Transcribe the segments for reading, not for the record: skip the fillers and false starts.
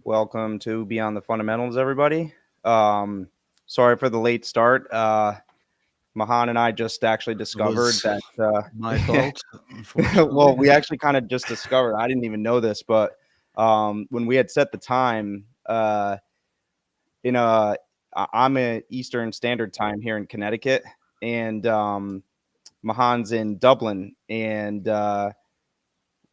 Welcome to Beyond the Fundamentals, everybody. Sorry for the late start. Mahon and I just actually It discovered was that. my fault, unfortunately. Well, we actually kind of just discovered. I didn't even know this, but when we had set the time, in I'm in Eastern Standard Time here in Connecticut, and Mahon's in Dublin, and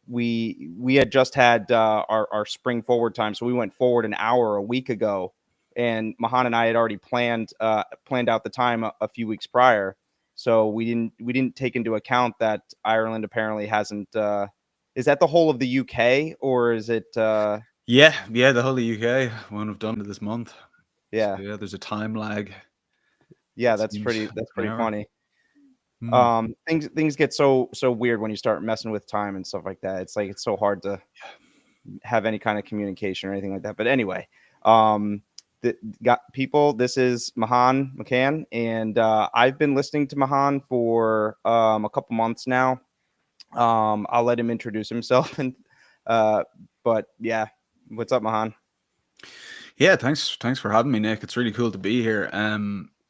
we had just had our spring forward time, so we went forward an hour a week ago, and Mahan and I had already planned out the time a few weeks prior, so we didn't take into account that Ireland apparently hasn't. Is that the whole of the UK, or is it? Yeah, the whole of the UK won't have done it this month. So Yeah, yeah, there's a time lag. yeah, It that's seems pretty an hour. funny. Hmm. Things get so weird when you start messing with time and stuff like that. It's like it's so hard to have any kind of communication or anything like that. But anyway, um, got people. This is Mahon McCann, and I've been listening to Mahon for a couple months now. I'll let him introduce himself, and uh, but yeah, what's up, Mahon? Yeah, thanks for having me, Nick. It's really cool to be here.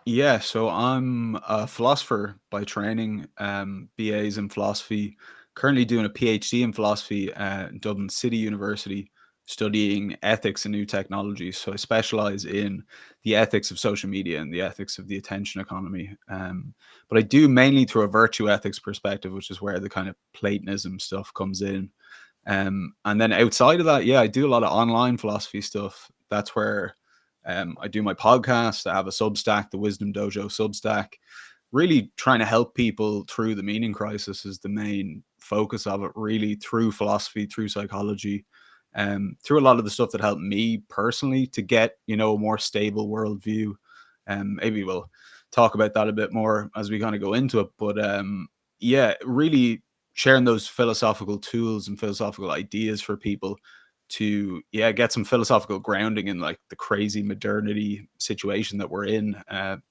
Yeah, so I'm a philosopher by training, BAs in philosophy. Currently doing a PhD in philosophy in Dublin City University, studying ethics and new technologies. So I specialize in the ethics of social media and the ethics of the attention economy. But I do mainly through a virtue ethics perspective, which is where the kind of Platonism stuff comes in. And then outside of that, yeah, I do a lot of online philosophy stuff. That's where I do my podcast. I have a Substack, the Wisdom Dojo Substack. Really trying to help people through the meaning crisis is the main focus of it, really through philosophy, through psychology, through a lot of the stuff that helped me personally to get, a more stable worldview. Maybe we'll talk about that a bit more as we kind of go into it. But yeah, really sharing those philosophical tools and philosophical ideas for people to get some philosophical grounding in like the crazy modernity situation that we're in,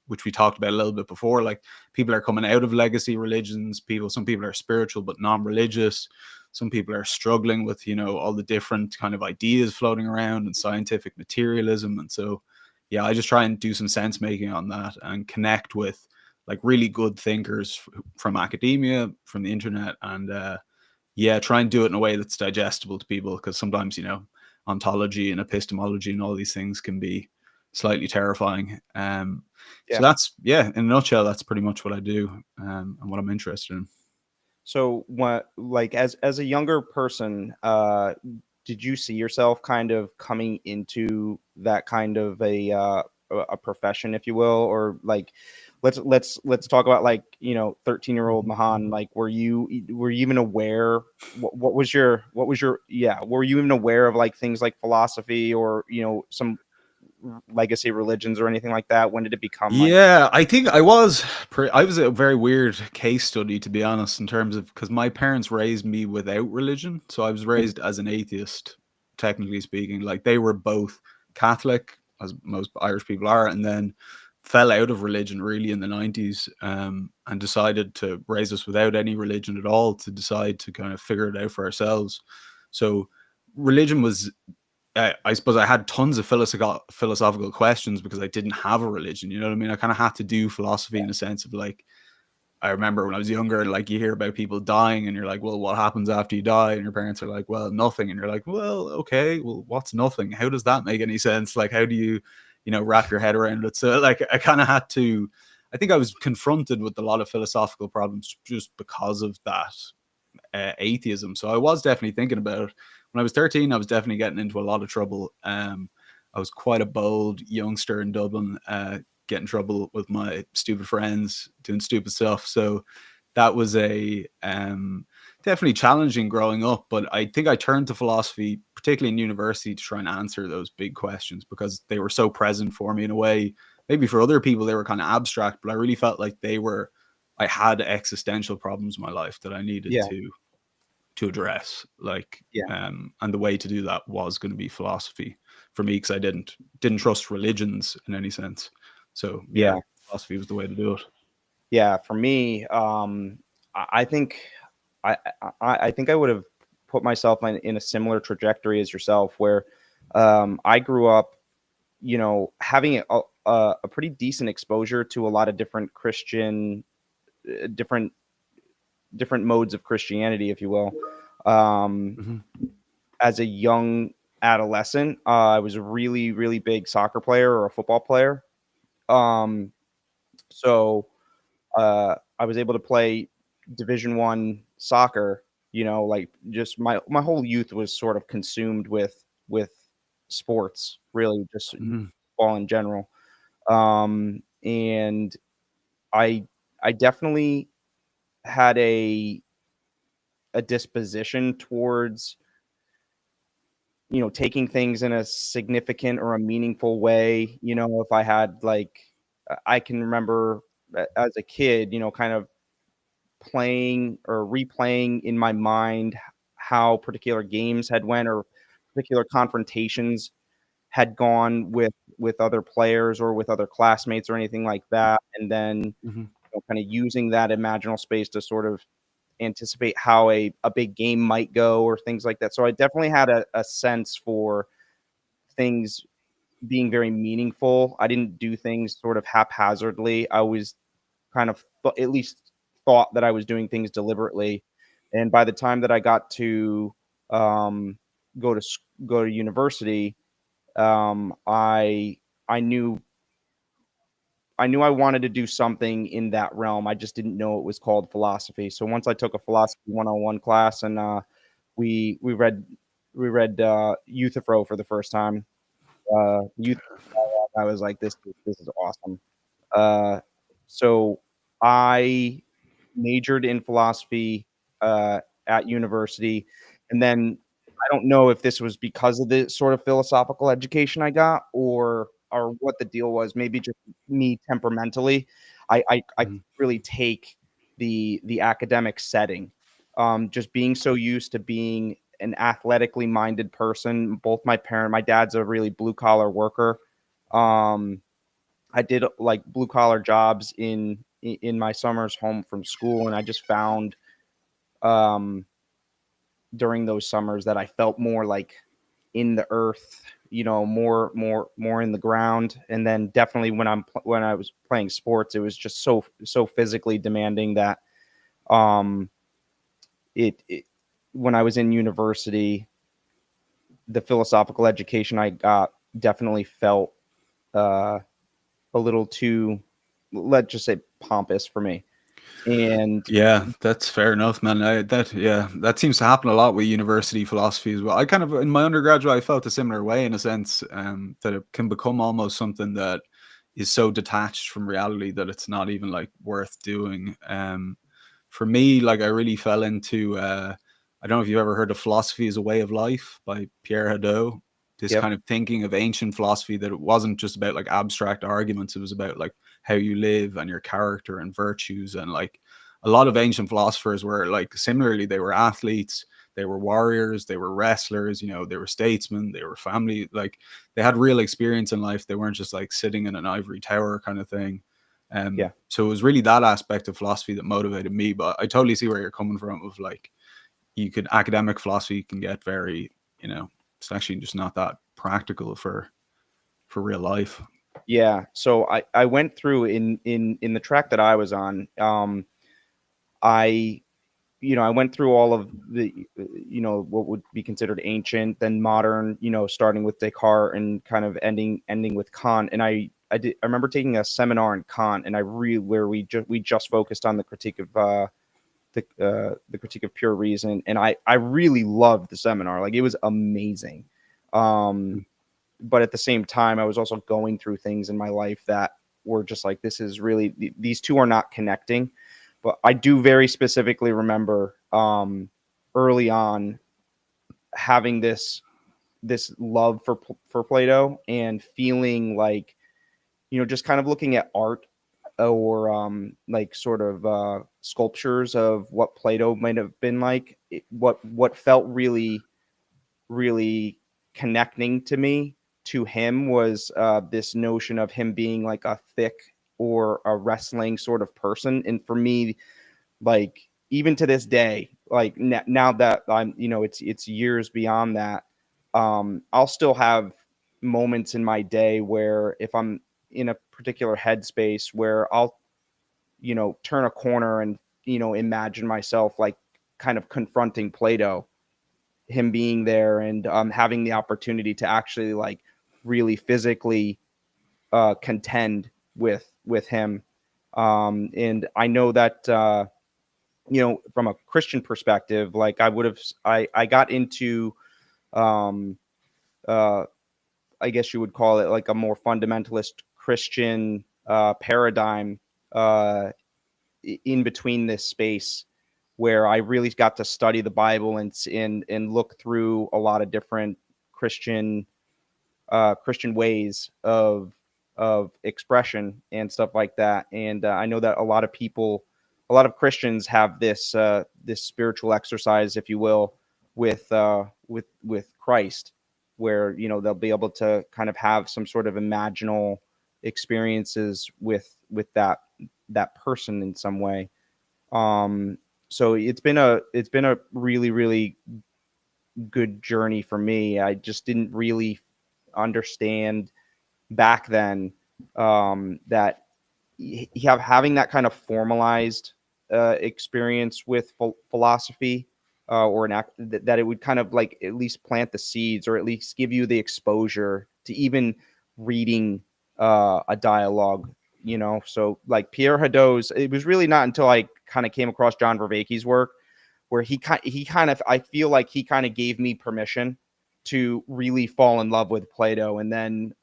which we talked about a little bit before. Like people are coming out of legacy religions, some people are spiritual but non-religious, some people are struggling with all the different kind of ideas floating around and scientific materialism. And so I just try and do some sense making on that and connect with like really good thinkers from academia, from the internet, and try and do it in a way that's digestible to people, because sometimes ontology and epistemology and all these things can be slightly terrifying. So Yeah. that's in a nutshell, that's pretty much what I do, and what I'm interested in. So, what like as a younger person, did you see yourself kind of coming into that kind of a profession, if you will, or like let's talk about like 13-year-old Mahan. Like, were you even aware? What was your yeah? Were you even aware of like things like philosophy or some legacy religions or anything like that? When did it become like? Yeah, I think I was a very weird case study, to be honest, in terms of, because my parents raised me without religion. So I was raised as an atheist, technically speaking. Like they were both Catholic, as most Irish people are, and then fell out of religion really in the 90s, and decided to raise us without any religion at all, to decide to kind of figure it out for ourselves. So religion was, I suppose I had tons of philosophical questions because I didn't have a religion. You know what I mean? I kind of had to do philosophy in a sense of like, I remember when I was younger, like you hear about people dying and you're like, well, what happens after you die? And your parents are like, well, nothing. And you're like, well, okay, well, what's nothing? How does that make any sense? Like, how do you, wrap your head around it? So like, I kind of had to, I think I was confronted with a lot of philosophical problems just because of that atheism. So I was definitely thinking about it. When I was 13, I was definitely getting into a lot of trouble. I was quite a bold youngster in Dublin, getting in trouble with my stupid friends, doing stupid stuff. So that was a definitely challenging growing up. But I think I turned to philosophy, particularly in university, to try and answer those big questions because they were so present for me in a way. Maybe for other people, they were kind of abstract, but I really felt like I had existential problems in my life that I needed Yeah, to address, like, yeah, and the way to do that was going to be philosophy for me, because I didn't trust religions in any sense. So yeah. philosophy was the way to do it. Yeah, for me, I think I think I would have put myself in a similar trajectory as yourself, where I grew up, having a pretty decent exposure to a lot of different Christian, different modes of Christianity, if you will. Um, Mhm. as a young adolescent, I was a really, really big soccer player or a football player. Um, so I was able to play Division 1 soccer. Like just my whole youth was sort of consumed with sports, really, just Mhm. football in general. And I I definitely had a disposition towards taking things in a significant or a meaningful way. If I had like, I can remember as a kid, kind of playing or replaying in my mind how particular games had went or particular confrontations had gone with other players or with other classmates or anything like that, and then Mhm. kind of using that imaginal space to sort of anticipate how a big game might go or things like that. So I definitely had a sense for things being very meaningful. I didn't do things sort of haphazardly. I was kind of at least thought that I was doing things deliberately. And by the time that I got to um, go to university, I knew I wanted to do something in that realm. I just didn't know it was called philosophy. So once I took a philosophy 101 class and we we read Euthyphro for the first time. Youth, I was like, this is awesome. Uh, so I majored in philosophy at university, and then I don't know if this was because of the sort of philosophical education I got, or what the deal was. Maybe just me temperamentally. I Mhm. really take the academic setting. Just being so used to being an athletically minded person. My dad's a really blue collar worker. Um, I did like blue collar jobs in my summers home from school, and I just found um, during those summers that I felt more like in the earth, more in the ground. And then definitely when I was playing sports, it was just so physically demanding that um, it when I was in university, the philosophical education I got definitely felt uh, a little too, let's just say, pompous for me. And Yeah, that's fair enough, man. That seems to happen a lot with university philosophy as well. I kind of in my undergraduate, I felt a similar way in a sense, that it can become almost something that is so detached from reality that it's not even like worth doing. For me, like I really fell into, I don't know if you've ever heard of Philosophy as a Way of Life by Pierre Hadot. This yep, kind of thinking of ancient philosophy, that it wasn't just about like abstract arguments, it was about like how you live and your character and virtues. And like a lot of ancient philosophers were like, similarly, they were athletes, they were warriors, they were wrestlers, they were statesmen, they were family, like they had real experience in life. They weren't just like sitting in an ivory tower kind of thing. yeah. So it was really that aspect of philosophy that motivated me. But I totally see where you're coming from. Of like, you could academic philosophy can get very, it's actually just not that practical for real life. Yeah, so I went through in the track that I was on. I I went through all of the what would be considered ancient, then modern. Starting with Descartes and kind of ending with Kant. And I remember taking a seminar in Kant, and I really where we just focused on the critique of the critique of pure reason, and I really loved the seminar. Like it was amazing. Um, but at the same time, I was also going through things in my life that were just like, this is really, these two are not connecting. But I do very specifically remember early on having this love for Plato and feeling like, just kind of looking at art or like sort of sculptures of what Plato might have been like. What felt really really connecting to me to him was this notion of him being like a thick or a wrestling sort of person. And for me, like even to this day, like now that I'm, it's years beyond that. I'll still have moments in my day where if I'm in a particular headspace where I'll, turn a corner and, imagine myself like kind of confronting Plato, him being there and having the opportunity to actually like really physically contend with him. And I know that from a Christian perspective, like I got into um, uh, I guess you would call it like a more fundamentalist Christian paradigm uh, in between this space where I really got to study the Bible and look through a lot of different Christian Christian ways of expression and stuff like that. And I know that a lot of people, a lot of Christians have this spiritual exercise, if you will, with Christ, where they'll be able to kind of have some sort of imaginal experiences with that person in some way. So it's been a really really good journey for me. I just didn't really understand back then that having that kind of formalized experience with philosophy or an act that it would kind of like at least plant the seeds or at least give you the exposure to even reading a dialogue. So like Pierre Hadot's, it was really not until I kind of came across John Vervaeke's work where he kind of, I feel like he kind of gave me permission to really fall in love with Plato. And then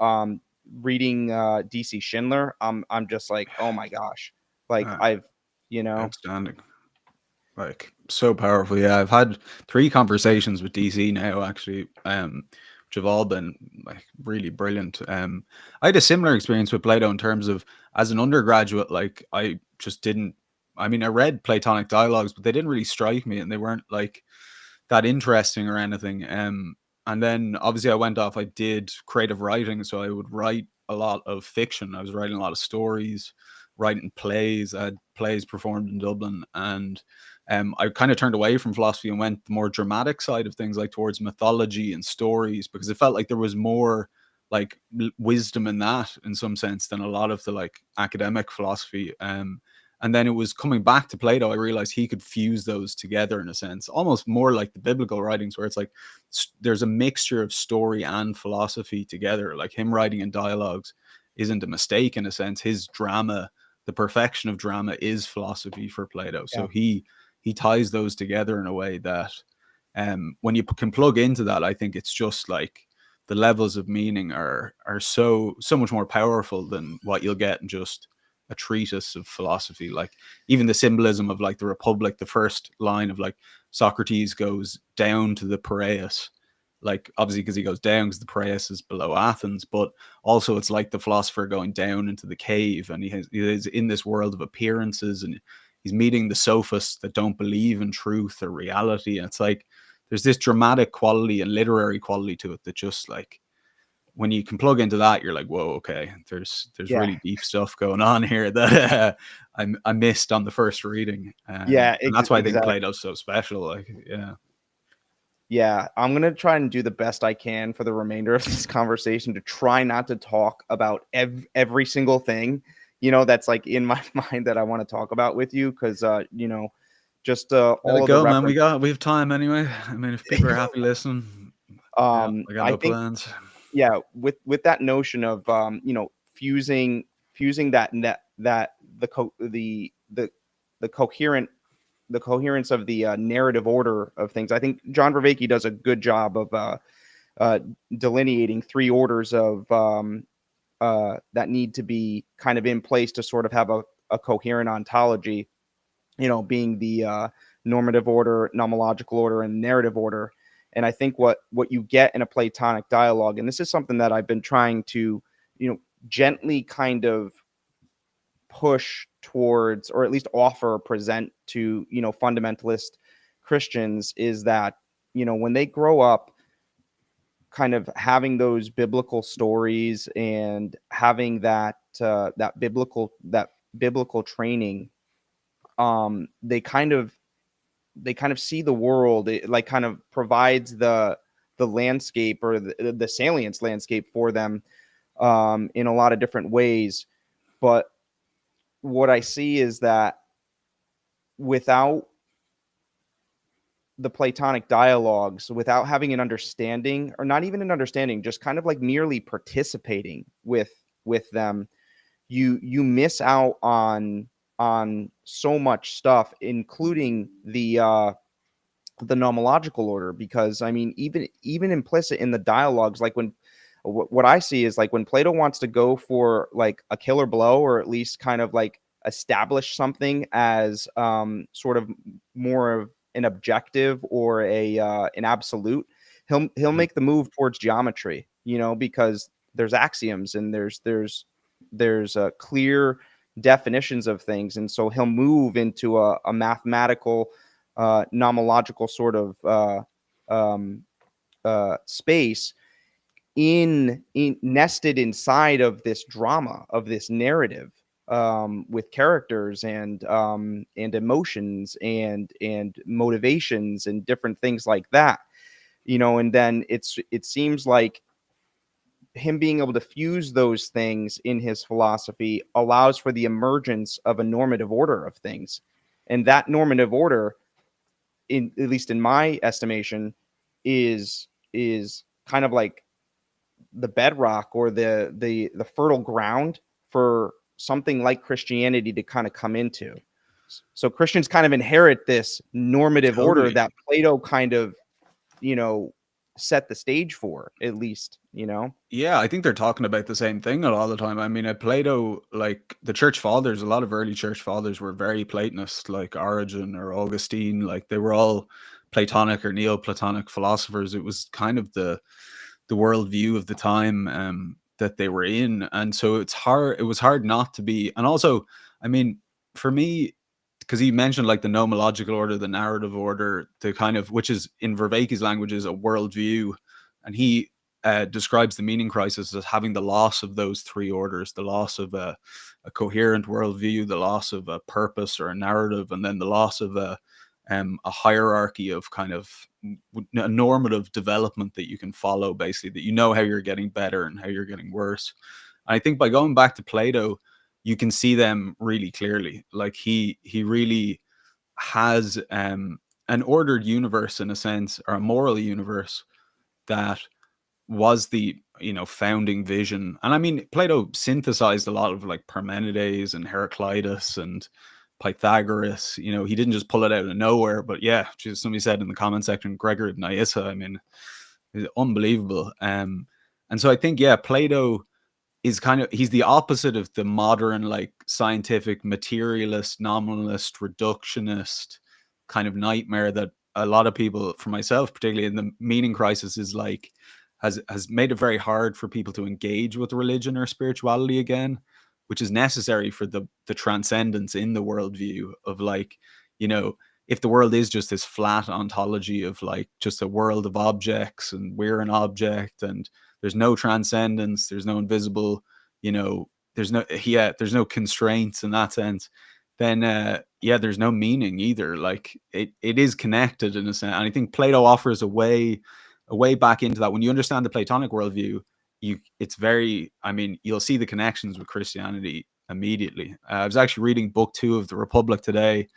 reading DC Schindler, I'm just like, oh my gosh, like Ah, I've you know outstanding. Like so powerful. Yeah, I've had 3 conversations with DC now actually, which have all been like really brilliant. I had a similar experience with Plato in terms of as an undergraduate, like I just didn't. I mean, I read Platonic dialogues, but they didn't really strike me, and they weren't like that interesting or anything. And then obviously I went off. I did creative writing, so I would write a lot of fiction. I was writing a lot of stories, writing plays. I had plays performed in Dublin, and I kind of turned away from philosophy and went the more dramatic side of things, like towards mythology and stories, because it felt like there was more like wisdom in that in some sense than a lot of the like academic philosophy. And then it was coming back to Plato, I realized he could fuse those together in a sense, almost more like the biblical writings, where it's like there's a mixture of story and philosophy together. Like him writing in dialogues isn't a mistake in a sense. His drama, the perfection of drama, is philosophy for Plato. yeah So he ties those together in a way that when you can plug into that, I think it's just like the levels of meaning are so much more powerful than what you'll get in just a treatise of philosophy. Like even the symbolism of like the Republic, the first line of like Socrates goes down to the Piraeus, like obviously because he goes down because the Piraeus is below Athens, but also it's like the philosopher going down into the cave, and he is in this world of appearances, and he's meeting the sophists that don't believe in truth or reality. And it's like there's this dramatic quality and literary quality to it that just like when you can plug into that, you're like, whoa, okay, there's yeah really deep stuff going on here that I missed on the first reading, yeah and that's why I think exactly. Plato's so special. Like, yeah, Yeah, I'm gonna try and do the best I can for the remainder of this conversation to try not to talk about every single thing, that's like in my mind that I want to talk about with you, because just let all it of the go, man. reference. We have time anyway. I mean, if people are happy listening, yeah, I got I no think, plans. yeah, with that notion of fusing that the coherent the coherence of the narrative order of things. I think John Vervaeke does a good job of uh, delineating 3 orders of that need to be kind of in place to sort of have a coherent ontology. Being the normative order, nomological order, and narrative order. And I think what you get in a Platonic dialogue, and this is something that I've been trying to gently kind of push towards, or at least offer or present to fundamentalist Christians, is that when they grow up kind of having those biblical stories and having that biblical training, they kind of see the world. It like kind of provides the landscape, or the salience landscape for them, in a lot of different ways. But what I see is that without the Platonic dialogues, without having an understanding, or not even an understanding, just kind of like merely participating with them, you miss out on so much stuff, including the nomological order. Because I mean, even implicit in the dialogues, like when what I see is like when Plato wants to go for like a killer blow, or at least kind of like establish something as sort of more of an objective or a an absolute, he'll Mhm. make the move towards geometry, because there's axioms, and there's clear definitions of things, and so he'll move into a mathematical nomological sort of um, space, in nested inside of this drama, of this narrative, with characters and emotions and motivations and different things like that. And then it seems like him being able to fuse those things in his philosophy allows for the emergence of a normative order of things. And that normative order, at least in my estimation, is kind of like the bedrock, or the fertile ground for something like Christianity to kind of come into. So Christians kind of inherit this normative order Totally. that Plato kind of, you know, set the stage for, at least. Yeah, I think they're talking about the same thing a lot of the time. I mean, at Plato, like the church fathers, a lot of early church fathers were very Platonist, like Origen or Augustine. Like they were all Platonic or Neoplatonic philosophers. It was kind of the worldview of the time that they were in, and so it's hard. It was hard not to be. And also, I mean, for me, because he mentioned like the nomological order, the narrative order, the kind of, which is in Vervaeke's language is a worldview, and he describes the meaning crisis as having the loss of those three orders: the loss of a coherent worldview, the loss of a purpose or a narrative, and then the loss of a hierarchy of kind of a normative development that you can follow, basically, that you know how you're getting better and how you're getting worse. And I think by going back to Plato, you can see them really clearly. Like he really has an ordered universe in a sense, or a moral universe that was the founding vision. And I mean, Plato synthesized a lot of like Parmenides and Heraclitus and Pythagoras. He didn't just pull it out of nowhere. But yeah, just somebody said in the comment section, Gregory of Nyssa, I mean, is unbelievable. And so I think, yeah, Plato is he's the opposite of the modern like scientific materialist, nominalist, reductionist kind of nightmare that a lot of people, for myself particularly in the meaning crisis, is like has made it very hard for people to engage with religion or spirituality again, which is necessary for the transcendence in the worldview of like, if the world is just this flat ontology of like just a world of objects and we're an object and there's no transcendence, there's no invisible, there's no constraints in that sense, then there's no meaning either. Like it is connected in a sense. And I think Plato offers a way back into that. When you understand the Platonic worldview, it's very, I mean, you'll see the connections with Christianity immediately. I was actually reading book 2 of the Republic today. I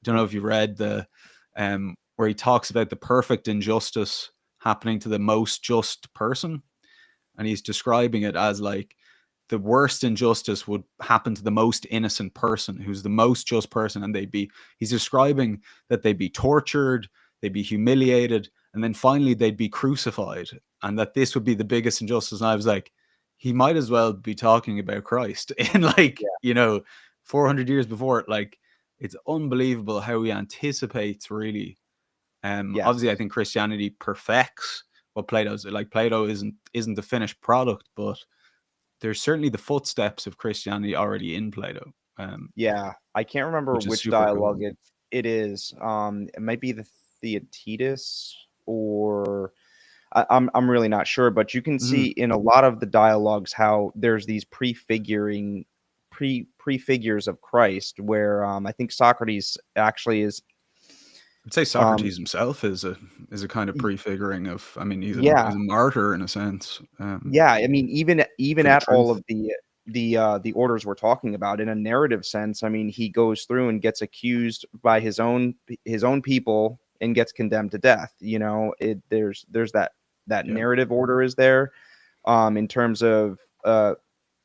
don't know if you read where he talks about the perfect injustice happening to the most just person, and he's describing it as like the worst injustice would happen to the most innocent person who's the most just person, and he's describing that they'd be tortured, they'd be humiliated, and then finally they'd be crucified, and that this would be the biggest injustice. And I was like, he might as well be talking about Christ in like, Yeah. 400 years before it. Like, it's unbelievable how he anticipates really. Obviously I Yes. think Christianity perfects what Plato's like. Plato isn't the finished product, but there's certainly the footsteps of Christianity already in Plato, Yeah. I can't remember which is which super cool. dialogue it is. It might be the Theaetetus, or I'm really not sure, but you can see Mhm. in a lot of the dialogues how there's these prefigures of Christ, where I think Socrates actually is I'd say Um, Socrates himself is a kind of y- prefiguring of. I mean, yeah, he's a martyr in a sense, yeah. I mean, even for the at all truth. of the orders we're talking about, in a narrative sense, I mean, he goes through and gets accused by his own people and gets condemned to death. There's that Yeah. narrative order is there, in terms of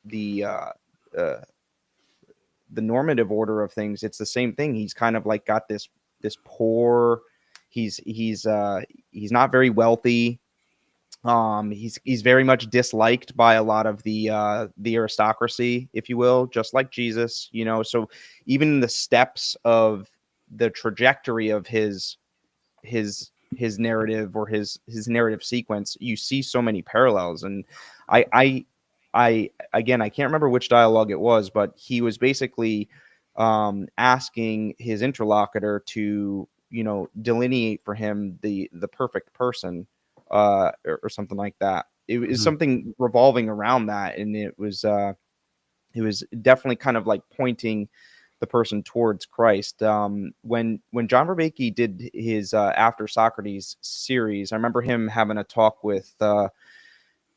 the uh, the normative order of things. It's the same thing. He's kind of like got this poor. He's not very wealthy. He's very much disliked by a lot of the aristocracy, if you will, just like Jesus. So even the steps of the trajectory of his narrative, or his narrative sequence, you see so many parallels. And I again, I can't remember which dialogue it was, but he was basically asking his interlocutor to delineate for him the perfect person, or something like that. It was Mhm. something revolving around that, and it was definitely kind of like pointing the person towards Christ. When John Vervaeke did his After Socrates series, I remember him having a talk with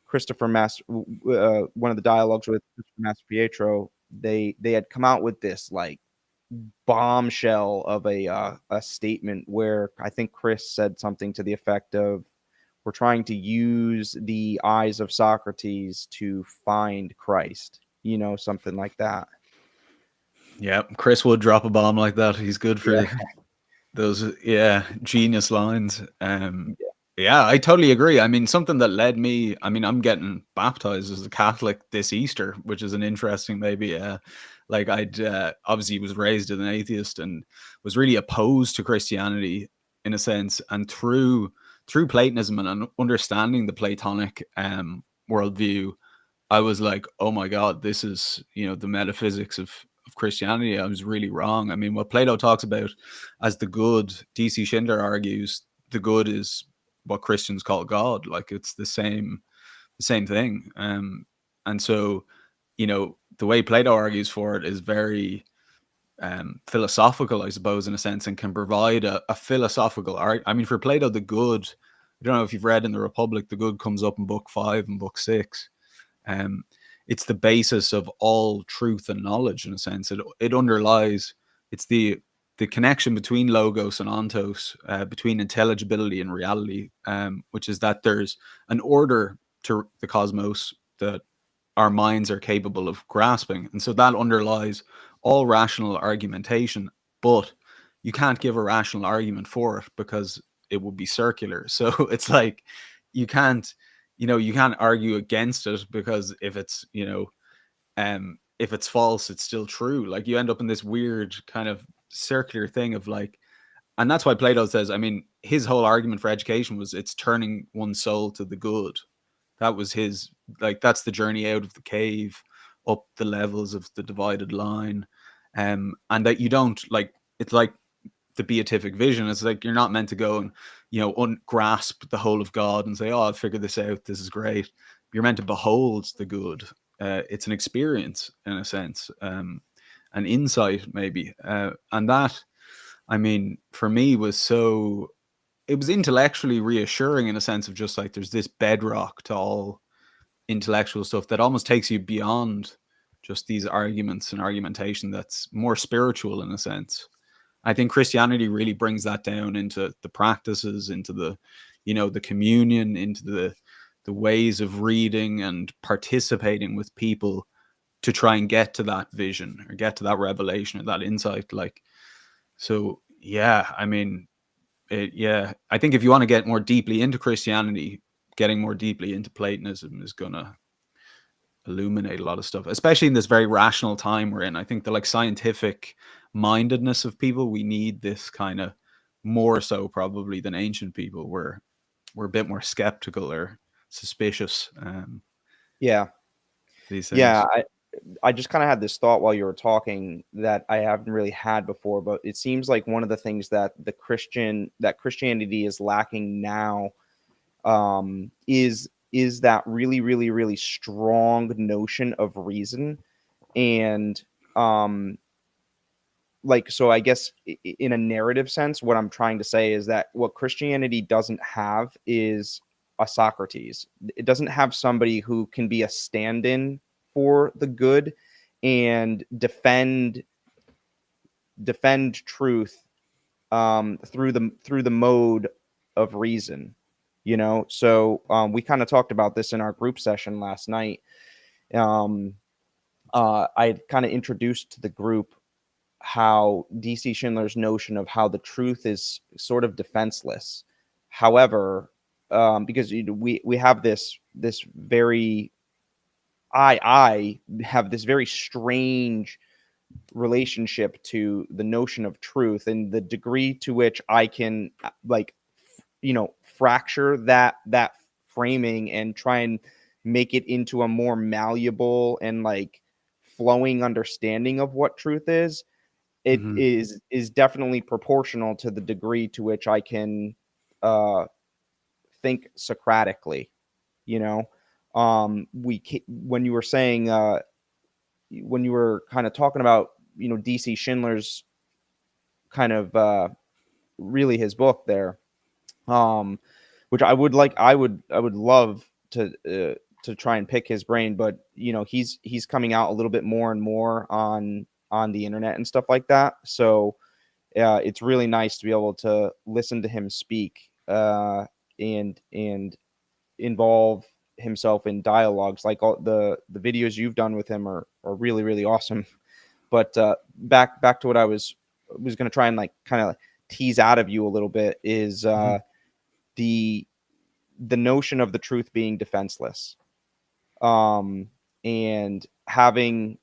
Christopher Mas, one of the dialogues with Christopher Mastropietro. They had come out with this like bombshell of a statement where I think Chris said something to the effect of, "We're trying to use the eyes of Socrates to find Christ," something like that. Yeah, Chris would drop a bomb like that. He's good Yeah. for those, yeah, genius lines. Yeah. Yeah, I totally agree. I mean, something that led me. I mean, I'm getting baptized as a Catholic this Easter, which is an interesting, maybe. Like I'd obviously was raised as an atheist and was really opposed to Christianity in a sense, and through Platonism and understanding the Platonic worldview, I was like, oh my God, this is, the metaphysics of Christianity. I was really wrong. I mean, what Plato talks about as the good, DC Schindler argues, the good is what Christians call God. Like it's the same thing. And so, the way Plato argues for it is very philosophical, I suppose, in a sense, and can provide a philosophical art. I mean, for Plato, the good, I don't know if you've read in the Republic, the good comes up in book 5 and book 6. um, it's the basis of all truth and knowledge in a sense. It underlies, it's the connection between logos and ontos, between intelligibility and reality, which is that there's an order to the cosmos that our minds are capable of grasping, and so that underlies all rational argumentation. But you can't give a rational argument for it because it would be circular. So it's like you can't you can't argue against it, because if it's false, it's still true. Like you end up in this weird kind of circular thing of like, and that's why Plato says, I mean, his whole argument for education was it's turning one's soul to the good. That was his, like, that's the journey out of the cave, up the levels of the divided line. And that you don't like, it's like the beatific vision. It's like you're not meant to go and grasp the whole of God and say, "Oh, I've figured this out. This is great." You're meant to behold the good. It's an experience in a sense, an insight maybe, and that, I mean, for me was so. It was intellectually reassuring in a sense of just like there's this bedrock to all intellectual stuff that almost takes you beyond just these arguments and argumentation that's more spiritual in a sense. I think Christianity really brings that down into the practices, into the communion, into the ways of reading and participating with people to try and get to that vision or get to that revelation or that insight. Like, so yeah, I mean, yeah, I think if you want to get more deeply into Christianity, getting more deeply into Platonism is gonna illuminate a lot of stuff, especially in this very rational time we're in. I think the like scientific mindedness of people, we need this kind of more so probably than ancient people. We're a bit more skeptical or suspicious, Yeah. these Yeah. things. I just kind of had this thought while you were talking that I haven't really had before, but it seems like one of the things that Christianity is lacking now, is that really, really, really strong notion of reason. And um, like, so I guess in a narrative sense, what I'm trying to say is that what Christianity doesn't have is a Socrates. It doesn't have somebody who can be a stand-in for the good and defend truth through the mode of reason. So we kind of talked about this in our group session last night. um, I kind of introduced to the group how DC Schindler's notion of how the truth is sort of defenseless. However, because we have this very I have this very strange relationship to the notion of truth, and the degree to which I can like fracture that framing and try and make it into a more malleable and like flowing understanding of what truth is. It Hmm. is definitely proportional to the degree to which I can uh think Socratically. you know when you were saying when you were kind of talking about DC Schindler's kind of really his book there, um which I would love to try and pick his brain, but he's coming out a little bit more and more on the internet and stuff like that. So it's really nice to be able to listen to him speak, and involve himself in dialogues. Like all the videos you've done with him are really really awesome. But back to what I was going to try and like kind of tease out of you a little bit is Hmm. the the notion of the truth being defenseless, um and having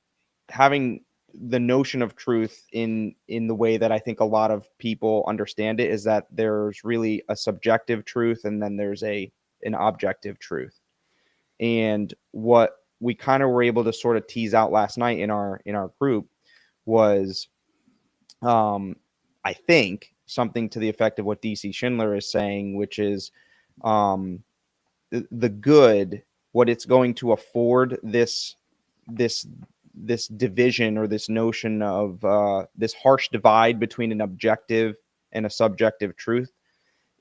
the notion of truth in the way that I think a lot of people understand it, is that there's really a subjective truth and then there's an objective truth. And what we kind of were able to sort of tease out last night in our group was, um I think, something to the effect of what DC Schindler is saying, which is, um the good, what it's going to afford this this division, or this notion of this harsh divide between an objective and a subjective truth,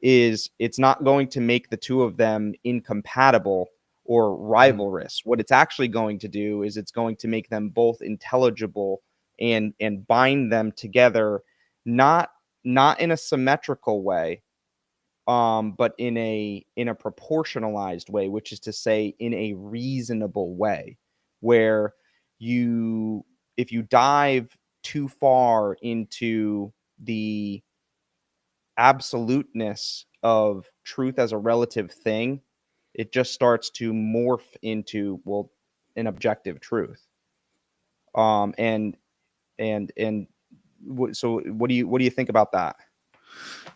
is it's not going to make the two of them incompatible or Hmm. rivalrous. What it's actually going to do is it's going to make them both intelligible and bind them together, not not in a symmetrical way, but in a proportionalized way, which is to say, in a reasonable way, where you if you dive too far into the absoluteness of truth as a relative thing, it just starts to morph into, well, an objective truth. And so what do you think about that?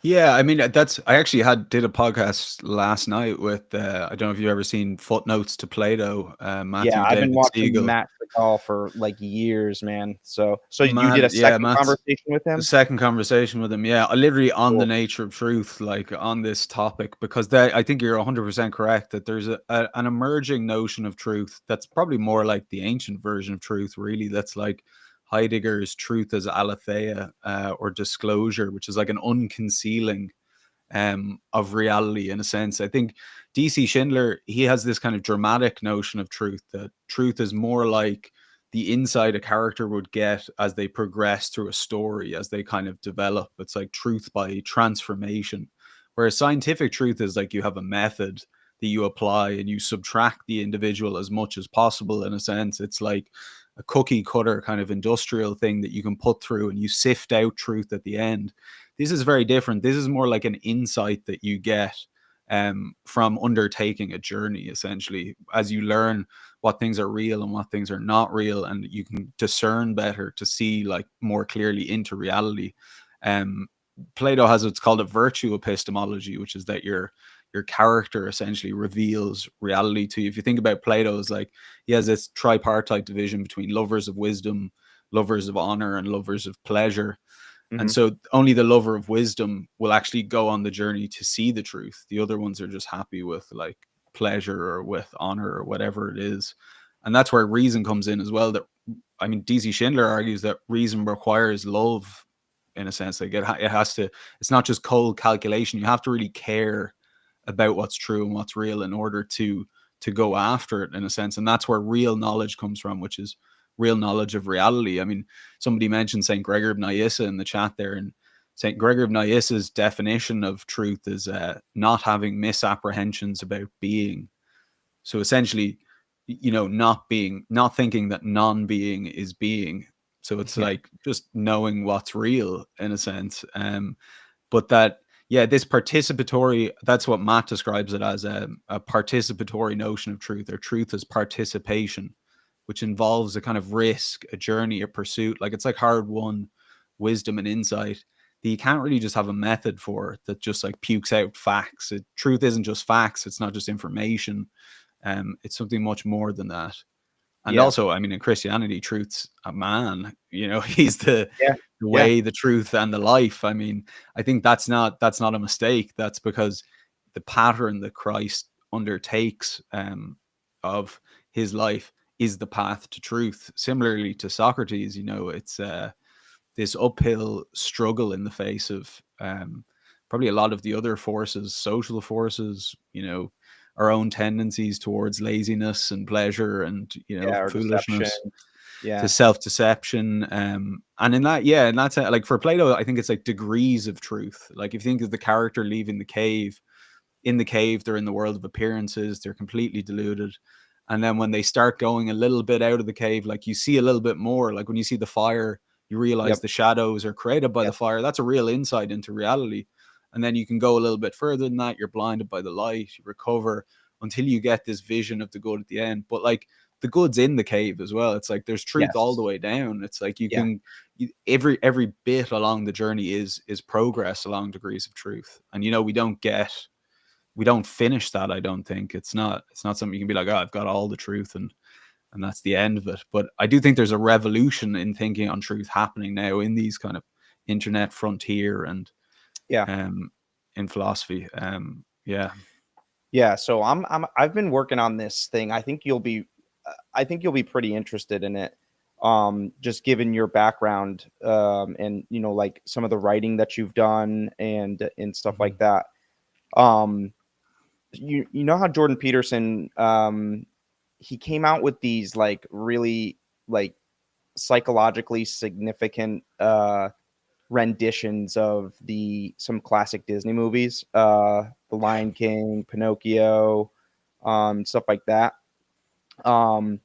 Yeah, I mean that's I actually had did a podcast last night with I don't know if you've ever seen Footnotes to Plato, Yeah, Matthew I've been David watching Siegel. Matt Segal for like years, man. So you did a Yeah, second Matt's conversation with the him? second conversation with him. Yeah, literally on the Cool. nature of truth, like on this topic, because that I think you're 100% correct that there's an emerging notion of truth that's probably more like the ancient version of truth, really. That's like Heidegger's truth as aletheia, or disclosure, which is like an unconcealing of reality in a sense. I think DC Schindler, he has this kind of dramatic notion of truth, that truth is more like the insight a character would get as they progress through a story, as they kind of develop. It's like truth by transformation. Whereas scientific truth is like you have a method that you apply and you subtract the individual as much as possible, in a sense. It's like a cookie cutter kind of industrial thing that you can put through and you sift out truth at the end. This is very different. This is more like an insight that you get from undertaking a journey, essentially, as you learn what things are real and what things are not real, and you can discern better to see like more clearly into reality. Um, Plato has what's called a virtue epistemology, which is that your character essentially reveals reality to you. If you think about Plato, it's like he has this tripartite division between lovers of wisdom, lovers of honor, and lovers of pleasure. And Hmm. so only the lover of wisdom will actually go on the journey to see the truth. The other ones are just happy with like pleasure or with honor or whatever it is. And that's where reason comes in as well. That I mean, DC Schindler argues that reason requires love, in a sense. Like it has to. It's not just cold calculation. You have to really care about what's true and what's real in order to go after it, in a sense. And that's where real knowledge comes from, which is real knowledge of reality. I mean, somebody mentioned Saint Gregor of Nyssa in the chat there, and Saint Gregor of Nyssa's definition of truth is not having misapprehensions about being. So essentially, not thinking that non-being is being. So it's Yeah. like just knowing what's real, in a sense. But that, yeah, this participatory, that's what Matt describes it as, a participatory notion of truth, or truth as participation, which involves a kind of risk, a journey, a pursuit. Like it's like hard won wisdom and insight that you can't really just have a method for that just like pukes out facts. Truth isn't just facts. It's not just information. It's something much more than that. And Yeah. also, I mean, in Christianity, truth's a man. He's the Yeah. Yeah. way, the truth, and the life. I mean, I think that's not a mistake. That's because the pattern that Christ undertakes of his life is the path to truth. Similarly to Socrates, it's this uphill struggle in the face of probably a lot of the other forces, social forces, our own tendencies towards laziness and pleasure and Yeah. Or deception. foolishness, to Yeah. self-deception. And in that, yeah, and that's like for Plato, I think it's like degrees of truth. Like if you think of the character leaving the cave, in the cave, they're in the world of appearances, they're completely deluded. And then when they start going a little bit out of the cave, like you see a little bit more. Like when you see the fire, you realize Yep. the shadows are created by the Yep. fire. That's a real insight into reality. And then you can go a little bit further than that. You're blinded by the light, you recover until you get this vision of the good at the end. But like the good's in the cave as well. It's like there's truth all the Yes. way down. It's like Yeah. every bit along the journey is progress along degrees of truth. And we don't finish that. I don't think it's not something you can be like, oh, I've got all the truth and that's the end of it. But I do think there's a revolution in thinking on truth happening now in these kind of internet frontier and Yeah. in philosophy. Yeah. Yeah. So I've been working on this thing. I think you'll be pretty interested in it. Just given your background, and like some of the writing that you've done and stuff Mhm. like that. Um, you know how Jordan Peterson, he came out with these like really like psychologically significant renditions of the some classic Disney movies, The Lion King, Pinocchio, stuff like that. Um,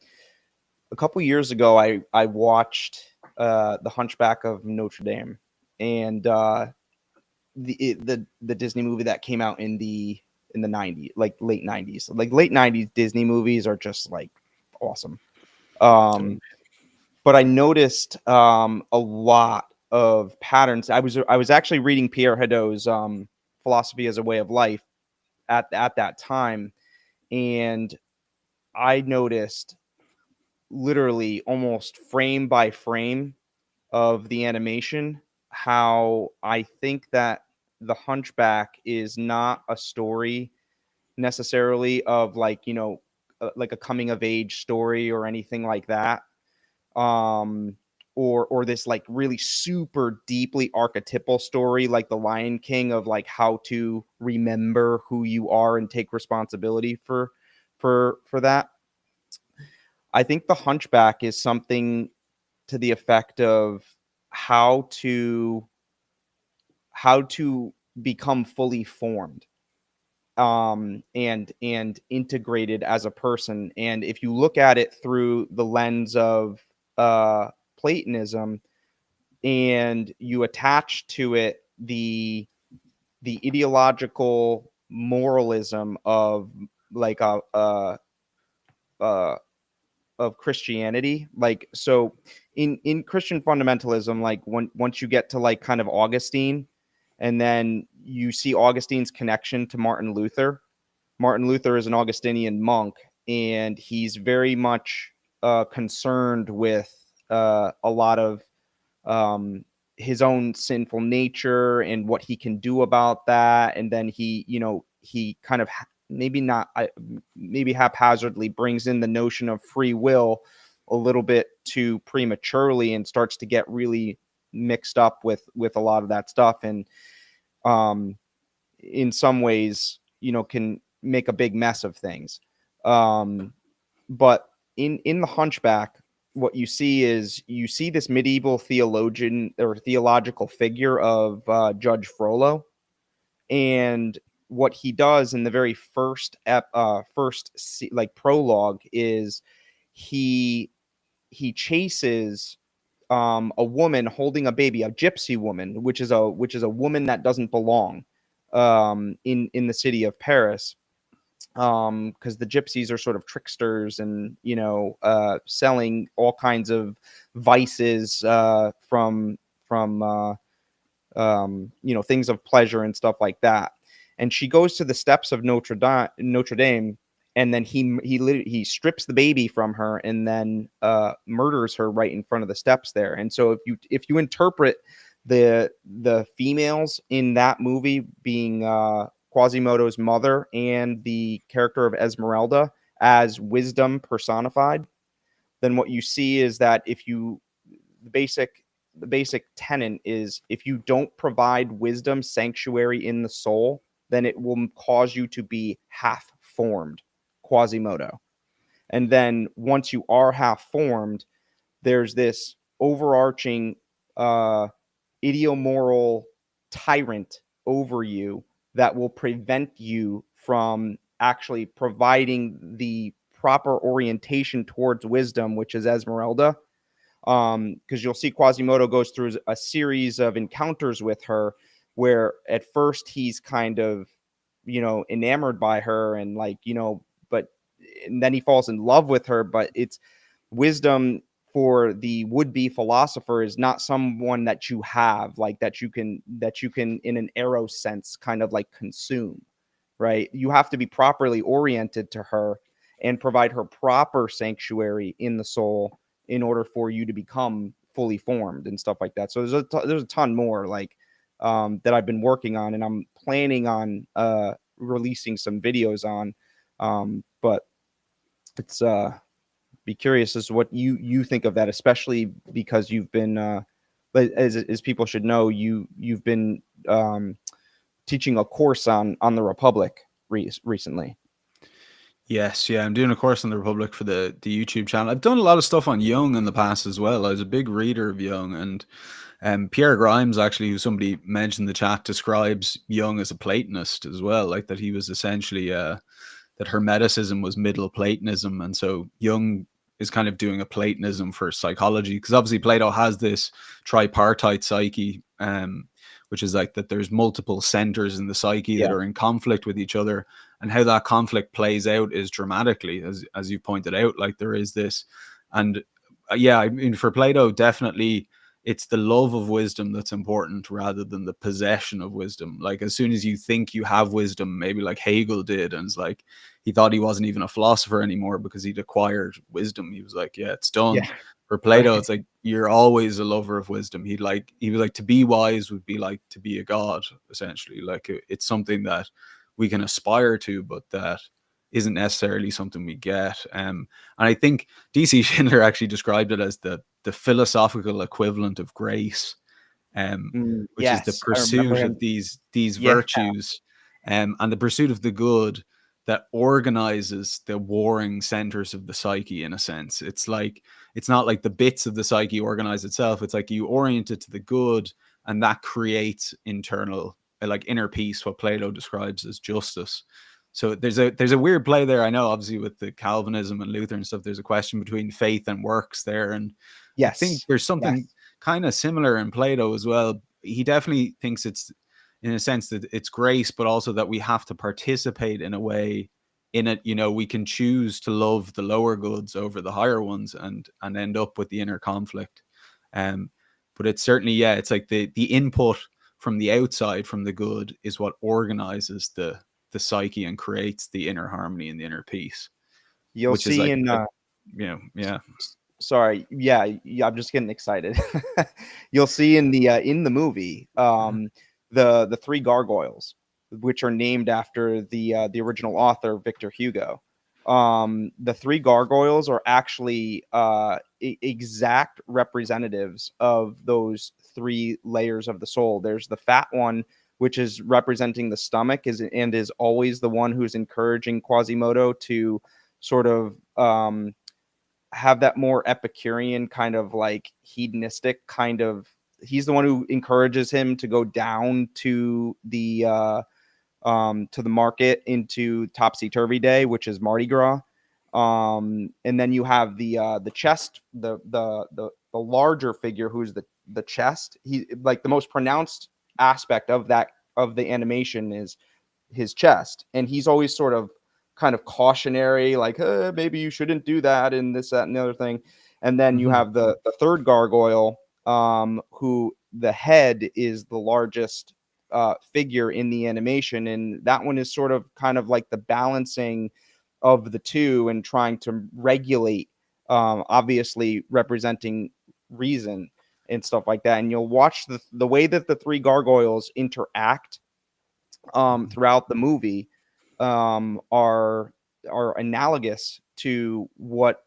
a couple years ago, I watched The Hunchback of Notre Dame, and the Disney movie that came out in the 90s, like late 90s. Like late 90s Disney movies are just like awesome. Totally. Um, but I noticed a lot of patterns. I was actually reading Pierre Hadot's Philosophy as a Way of Life at that time, and I noticed literally almost frame by frame of the animation how I think that The Hunchback is not a story necessarily of like like a coming of age story or anything like that, um or this like really super deeply archetypal story like the Lion King of like how to remember who you are and take responsibility for that. I think the Hunchback is something to the effect of how to how to become fully formed, and integrated as a person. And if you look at it through the lens of Platonism, and you attach to it the ideological moralism of like a of Christianity. Like so in Christian fundamentalism, like once you get to like kind of Augustine, and then you see Augustine's connection to Martin Luther. Martin Luther is an Augustinian monk, and he's very much concerned with a lot of his own sinful nature and what he can do about that. And then he kind of maybe not maybe haphazardly brings in the notion of free will a little bit too prematurely and starts to get really mixed up with a lot of that stuff, and um in some ways, can make a big mess of things. um but in the Hunchback, what you see is you see this medieval theologian or theological figure of Judge Frollo, and what he does in the very like prologue is he chases a woman holding a baby, a gypsy woman, which is a woman that doesn't belong in the city of Paris, because the gypsies are sort of tricksters and selling all kinds of vices from things of pleasure and stuff like that. And she goes to the steps of Notre Dame, and then he strips the baby from her and then murders her right in front of the steps there. And so if you interpret the females in that movie being Quasimodo's mother and the character of Esmeralda as wisdom personified, then what you see is that the basic tenet is, if you don't provide wisdom sanctuary in the soul, then it will cause you to be half formed, Quasimodo. And then once you are half formed, there's this overarching uh, idiomoral tyrant over you that will prevent you from actually providing the proper orientation towards wisdom, which is Esmeralda. Because you'll see Quasimodo goes through a series of encounters with her, where at first he's kind of, enamored by her, and like, but and then he falls in love with her. But it's wisdom for the would-be philosopher is not someone that you have, like that you can in an Eros sense kind of like consume, right? You have to be properly oriented to her and provide her proper sanctuary in the soul in order for you to become fully formed and stuff like that. So there's a ton more like that I've been working on, and I'm planning on releasing some videos on. But it's be curious as to what you think of that, especially because you've been as people should know, you've been teaching a course on the Republic recently. Yes, yeah, I'm doing a course on the Republic for the YouTube channel. I've done a lot of stuff on Jung in the past as well. I was a big reader of Jung, and Pierre Grimes, actually, who somebody mentioned in the chat, describes Jung as a Platonist as well, like that he was essentially that Hermeticism was Middle Platonism, and so Jung is kind of doing a Platonism for psychology, because obviously Plato has this tripartite psyche, which is like that there's multiple centers in the psyche that Yeah. are in conflict with each other, and how that conflict plays out is dramatically, as you pointed out, like there is this. And yeah, I mean, for Plato, definitely it's the love of wisdom that's important rather than the possession of wisdom. Like as soon as you think you have wisdom, maybe like Hegel did, and it's like he thought he wasn't even a philosopher anymore because he'd acquired wisdom. He was like, yeah, it's done. Yeah. For Plato, Right. it's like you're always a lover of wisdom. He was like, to be wise would be like to be a god, essentially. Like it's something that we can aspire to, but that isn't necessarily something we get. And I think DC Schindler actually described it as the philosophical equivalent of grace, which is the Yes, I remember pursuit of him. these Yeah. virtues, and the pursuit of the good that organizes the warring centers of the psyche. In a sense, it's like it's not like the bits of the psyche organize itself. It's like you orient it to the good, and that creates internal, like inner peace, what Plato describes as justice. So there's a weird play there. I know, obviously, with the Calvinism and Luther and stuff, there's a question between faith and works there, and I think Yes. there's Yes. something kind of similar in Plato as well. He definitely thinks it's, in a sense, that it's grace, but also that we have to participate in a way in it. We can choose to love the lower goods over the higher ones, and end up with the inner conflict. Um, but it's certainly, yeah, it's like the input from the outside, from the good, is what organizes the psyche and creates the inner harmony and the inner peace, You'll which is see like in yeah. sorry, yeah, I'm just getting excited. You'll see in the movie the three gargoyles, which are named after the original author Victor Hugo. the three gargoyles are actually exact representatives of those three layers of the soul. There's the fat one, which is representing the stomach, is always the one who's encouraging Quasimodo to sort of have that more Epicurean kind of like hedonistic kind of. He's the one who encourages him to go down to the market into Topsy Turvy Day, which is Mardi Gras. And then you have the chest, the larger figure who's the chest. He like the most pronounced aspect of that of the animation is his chest, and he's always sort of kind of cautionary, like maybe you shouldn't do that, and this, that, and the other thing. And then you Mhm. have the third gargoyle, who the head is the largest figure in the animation, and that one is sort of kind of like the balancing of the two and trying to regulate, obviously representing reason and stuff like that. And you'll watch the way that the three gargoyles interact Mhm. throughout the movie, are analogous to what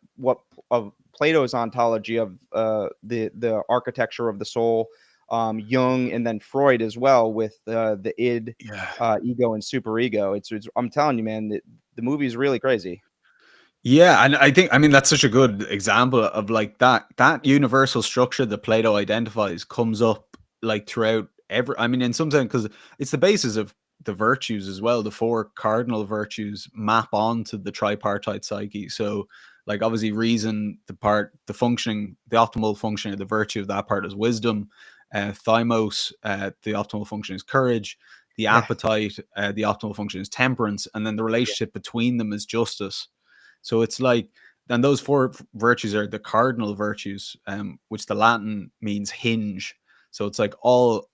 of Plato's ontology of the architecture of the soul, Jung, and then Freud as well with the id, Yeah. ego, and superego. It's I'm telling you, man, the movie is really crazy. Yeah, and I think I mean that's such a good example of like that universal structure that Plato identifies comes up like throughout every. I mean, in some sense, because it's the basis of the virtues as well. The four cardinal virtues map onto the tripartite psyche. So, like obviously, reason, the functioning, the optimal function of the virtue of that part is wisdom. Thymos, the optimal function is courage. The Yeah, appetite, the optimal function is temperance, and then the yeah, relationship between them is justice. So it's like, and those four virtues are the cardinal virtues, which the Latin means hinge. So it's like all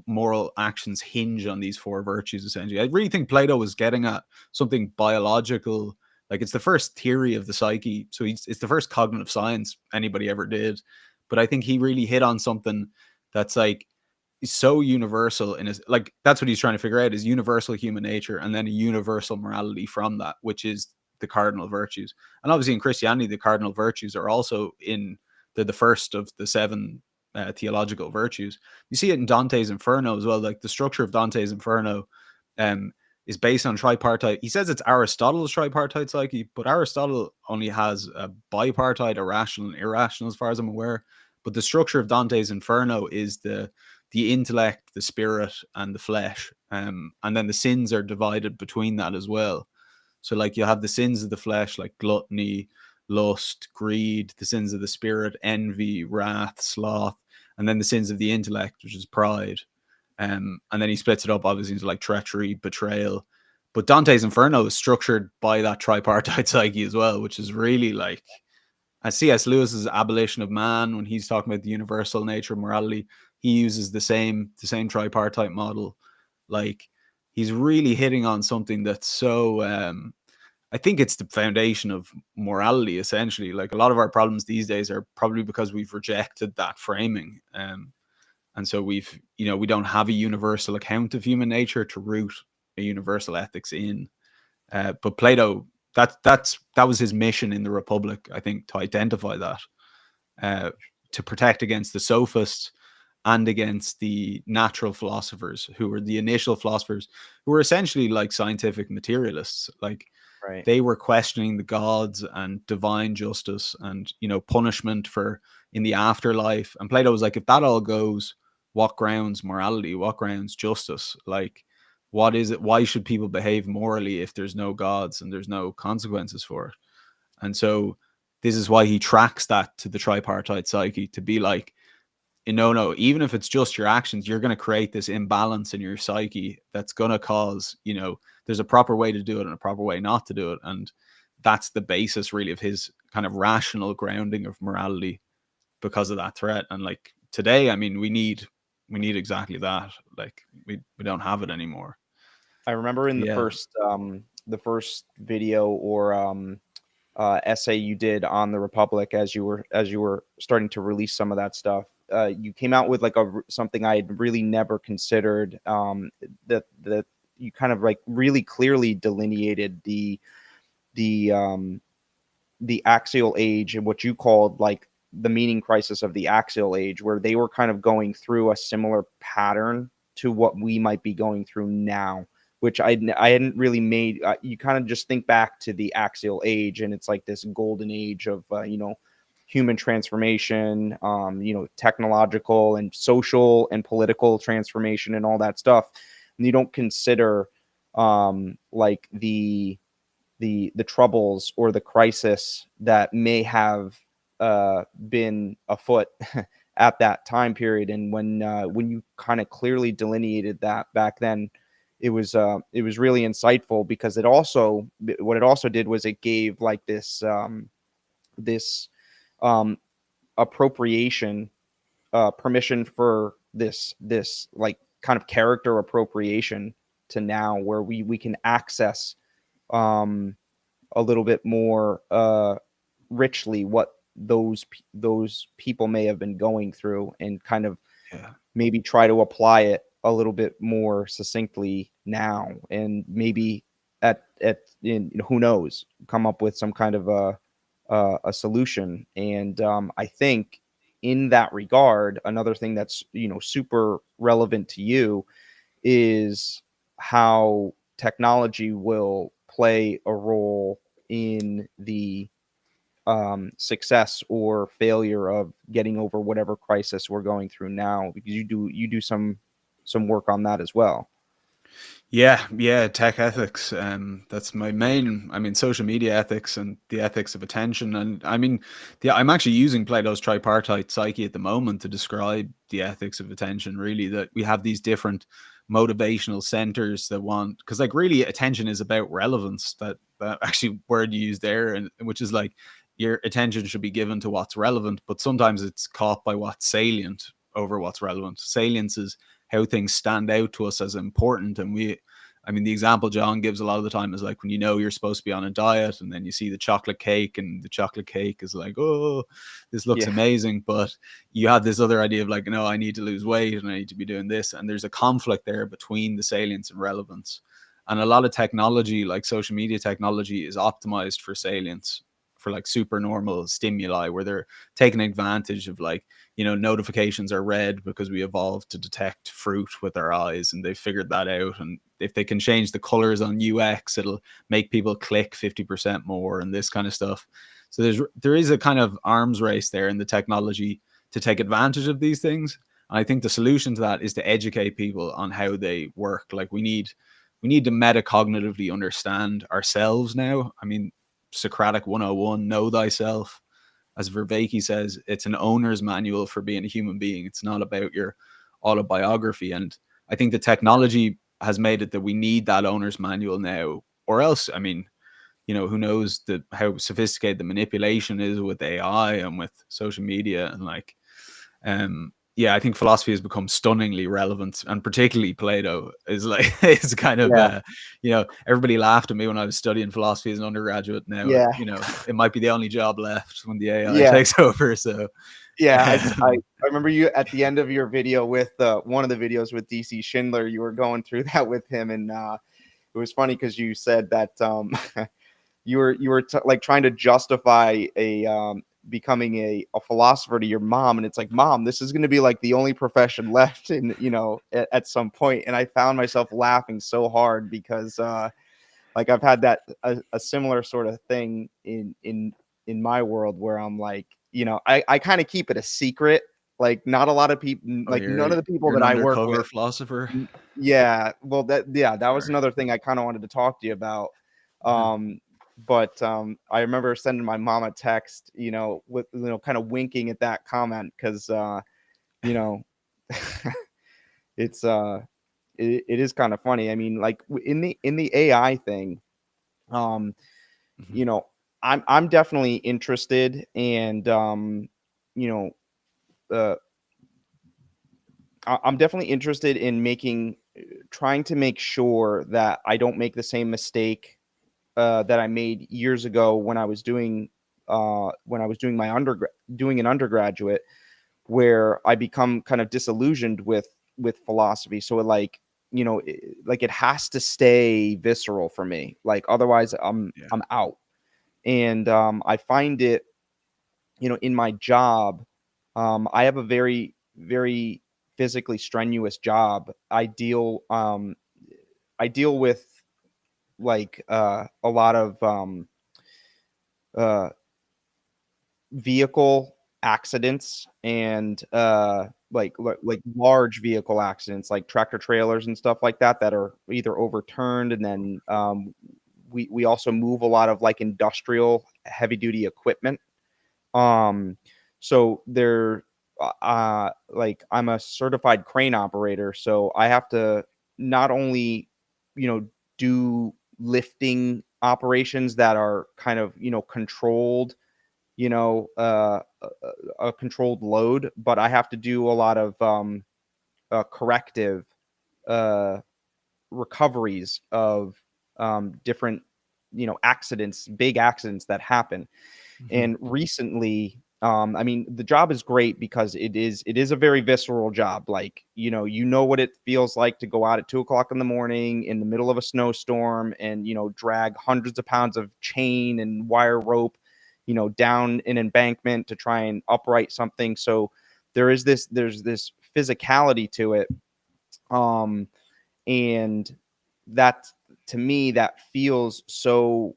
moral actions hinge on these four virtues essentially. I really think Plato was getting at something biological. Like it's the first theory of the psyche, so it's the first cognitive science anybody ever did. But I think he really hit on something that's like so universal in his, like that's what he's trying to figure out, is universal human nature and then a universal morality from that, which is the cardinal virtues. And obviously in Christianity the cardinal virtues are also in the first of the seven theological virtues. You see it in Dante's Inferno as well. Like the structure of Dante's Inferno um is based on tripartite. He says it's Aristotle's tripartite psyche, but Aristotle only has a bipartite, irrational and irrational as far as I'm aware. But the structure of Dante's Inferno is the intellect, the spirit, and the flesh. And then the sins are divided between that as well. So, like, you'll have the sins of the flesh, like gluttony, lust, greed, the sins of the spirit, envy, wrath, sloth, and then the sins of the intellect, which is pride. And then he splits it up, obviously, into like treachery, betrayal. But Dante's Inferno is structured by that tripartite psyche as well, which is really like, and C.S. Lewis's Abolition of Man, when he's talking about the universal nature of morality, he uses the same tripartite model. Like he's really hitting on something that's so. I think it's the foundation of morality, essentially. Like a lot of our problems these days are probably because we've rejected that framing, and so we don't have a universal account of human nature to root a universal ethics in. But Plato, that was his mission in the Republic, I think, to identify that, uh, to protect against the sophists and against the natural philosophers, who were the initial philosophers, who were essentially like scientific materialists. Like right. they were questioning the gods and divine justice and punishment for in the afterlife. And Plato was like, if that all goes, what grounds morality? What grounds justice? Like, what is it? Why should people behave morally if there's no gods and there's no consequences for it? And so this is why he tracks that to the tripartite psyche, to be like, no, even if it's just your actions, you're going to create this imbalance in your psyche that's going to cause, there's a proper way to do it and a proper way not to do it. And that's the basis really of his kind of rational grounding of morality because of that threat. And like today, I mean, we need exactly that. Like we don't have it anymore. I remember in Yeah. the first video or essay you did on the Republic, as you were starting to release some of that stuff. You came out with like something I had really never considered. That you kind of like really clearly delineated the axial age, and what you called like the meaning crisis of the axial age, where they were kind of going through a similar pattern to what we might be going through now, which I hadn't really made. You kind of just think back to the axial age, and it's like this golden age of human transformation, technological and social and political transformation, and all that stuff. And you don't consider like the troubles or the crisis that may have been afoot at that time period. And when you kind of clearly delineated that back then, it was really insightful, because what it also did was it gave like this um, appropriation, permission for this like kind of character appropriation to now, where we can access um, a little bit more richly what those people may have been going through, and kind of Yeah. maybe try to apply it a little bit more succinctly now, and maybe who knows, come up with some kind of a solution. And I think in that regard, another thing that's super relevant to you is how technology will play a role in the success or failure of getting over whatever crisis we're going through now, because you do some work on that as well. Yeah, tech ethics. That's my main. I mean, social media ethics and the ethics of attention. And I mean, I'm actually using Plato's tripartite psyche at the moment to describe the ethics of attention. Really, that we have these different motivational centers that want, because like really, attention is about relevance. That actually word you use there, and which is like your attention should be given to what's relevant, but sometimes it's caught by what's salient over what's relevant. Salience is how things stand out to us as important. And I mean, the example John gives a lot of the time is like when you're supposed to be on a diet, and then you see the chocolate cake, and the chocolate cake is like, oh, this looks Yeah. amazing. But you have this other idea of like, no, I need to lose weight and I need to be doing this. And there's a conflict there between the salience and relevance. And a lot of technology, like social media technology, is optimized for salience, for like super normal stimuli, where they're taking advantage of like, notifications are red because we evolved to detect fruit with our eyes, and they've figured that out. And if they can change the colors on UX, it'll make people click 50% more, and this kind of stuff. So there is a kind of arms race there in the technology to take advantage of these things. And I think the solution to that is to educate people on how they work. Like we need to metacognitively understand ourselves now. I mean, Socratic 101, know thyself. As Vervaeke says, it's an owner's manual for being a human being. It's not about your autobiography. And I think the technology has made it that we need that owner's manual now, or else, I mean, who knows how sophisticated the manipulation is with AI and with social media. And like, yeah, I think philosophy has become stunningly relevant, and particularly Plato is like it's kind of Yeah. everybody laughed at me when I was studying philosophy as an undergraduate. Now Yeah. it might be the only job left when the AI Yeah. takes over. So Yeah, um, I remember you at the end of your video with one of the videos with DC Schindler. You were going through that with him, and it was funny because you said that you were like trying to justify a becoming a philosopher to your mom, and it's like, Mom, this is going to be like the only profession left in at some point. And I found myself laughing so hard because like I've had that a similar sort of thing in my world, where I'm like, I kind of keep it a secret. Like not a lot of people, oh, like none of the people you're an that I work undercover with. philosopher. Yeah, well, that was Sorry. another thing I kind of wanted to talk to you about. Uh-huh. But I remember sending my mom a text, with kind of winking at that comment, because you know, it's it is kind of funny. I mean, like in the AI thing, um, Mhm. you know, I'm definitely interested, and you know, uh, I'm definitely interested in trying to make sure that I don't make the same mistake that I made years ago when I was doing doing an undergraduate, where I become kind of disillusioned with philosophy. So like it has to stay visceral for me. Like otherwise, I'm Yeah. I'm out. And I find it, in my job, I have a very, very physically strenuous job. I deal with like a lot of uh, vehicle accidents and like large vehicle accidents, like tractor trailers and stuff like that are either overturned, and then we also move a lot of like industrial heavy duty equipment. Um, so they're like I'm a certified crane operator, so I have to not only, do lifting operations that are kind of, controlled, a controlled load, but I have to do a lot of corrective uh recoveries of different, accidents, big accidents that happen. Mhm. And recently, I mean, the job is great because it is a very visceral job. Like, what it feels like to go out at 2 o'clock in the morning in the middle of a snowstorm and, drag hundreds of pounds of chain and wire rope, down an embankment to try and upright something. So there's this physicality to it. Um, and that, to me, that feels so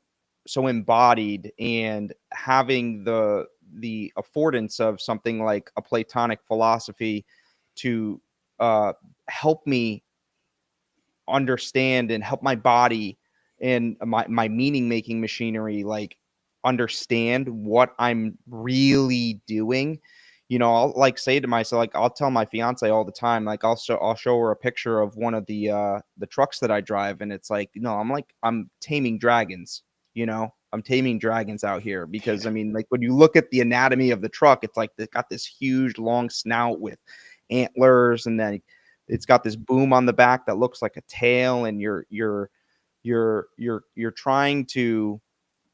embodied, and having the affordance of something like a Platonic philosophy to uh help me understand and help my body and my meaning making machinery like understand what I'm really doing. I'll like say to myself, like I'll tell my fiance all the time, like I'll show her a picture of one of the trucks that I drive, and it's like, I'm taming dragons. I'm taming dragons out here, because I mean, like when you look at the anatomy of the truck, it's like it's got this huge long snout with antlers, and then it's got this boom on the back that looks like a tail, and you're trying to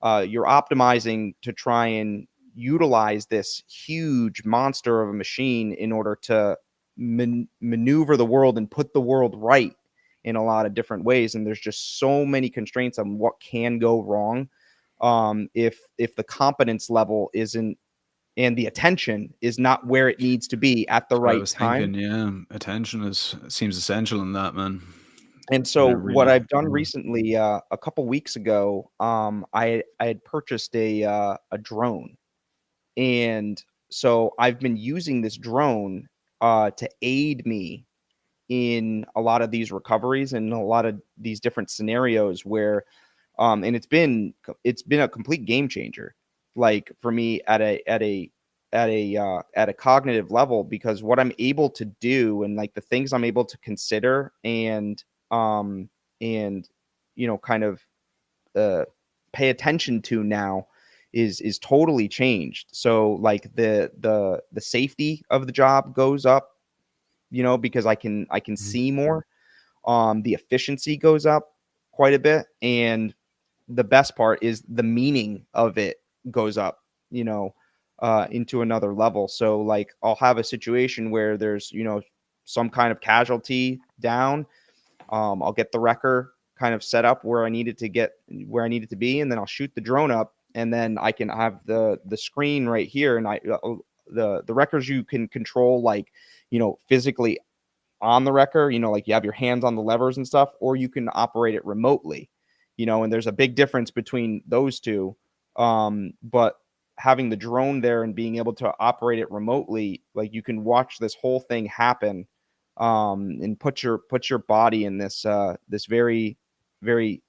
you're optimizing to try and utilize this huge monster of a machine in order to maneuver the world and put the world right in a lot of different ways. And there's just so many constraints on what can go wrong, if the competence level isn't, and the attention is not where it needs to be at the That's what I right was time. thinking. Yeah, attention is seems essential in that, man. And And so it what really, I've done yeah. recently, a couple weeks ago, I had purchased a drone, and so I've been using this drone to aid me in a lot of these recoveries and a lot of these different scenarios where, and it's been a complete game changer, like for me at a cognitive level, because what I'm able to do and like the things I'm able to consider um and kind of uh pay attention to now is totally changed. So like the safety of the job goes up, because I can Mhm. see more. The efficiency goes up quite a bit, and the best part is the meaning of it goes up, into another level. So like I'll have a situation where there's, some kind of casualty down. I'll get the wrecker kind of set up where I need it to be, and then I'll shoot the drone up, and then I can have the screen right here, and the wreckers you can control, like, physically on the wrecker, like you have your hands on the levers and stuff, or you can operate it remotely, and there's a big difference between those two. But having the drone there and being able to operate it remotely, like you can watch this whole thing happen, and put your body in this very, very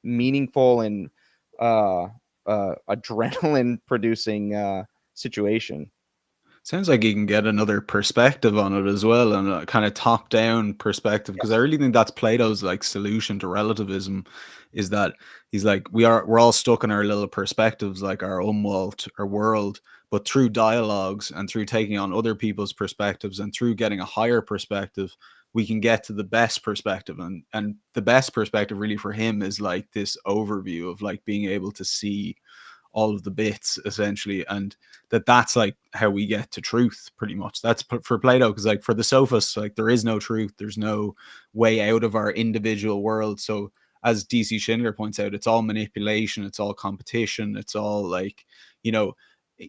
meaningful and uh, adrenaline producing situation. Sounds like you can get another perspective on it as well, and a kind of top-down perspective. Because I Yes. really think that's Plato's like solution to relativism, is that he's like we're all stuck in our little perspectives, like our umwelt, our world, but through dialogues and through taking on other people's perspectives and through getting a higher perspective, we can get to the best perspective. And the best perspective really for him is like this overview of like being able to see all of the bits essentially, and that's like how we get to truth pretty much. That's for Plato, because like for the sophists, like there is no truth, there's no way out of our individual world. So as DC Schindler points out, it's all manipulation, it's all competition, it's all like, you know,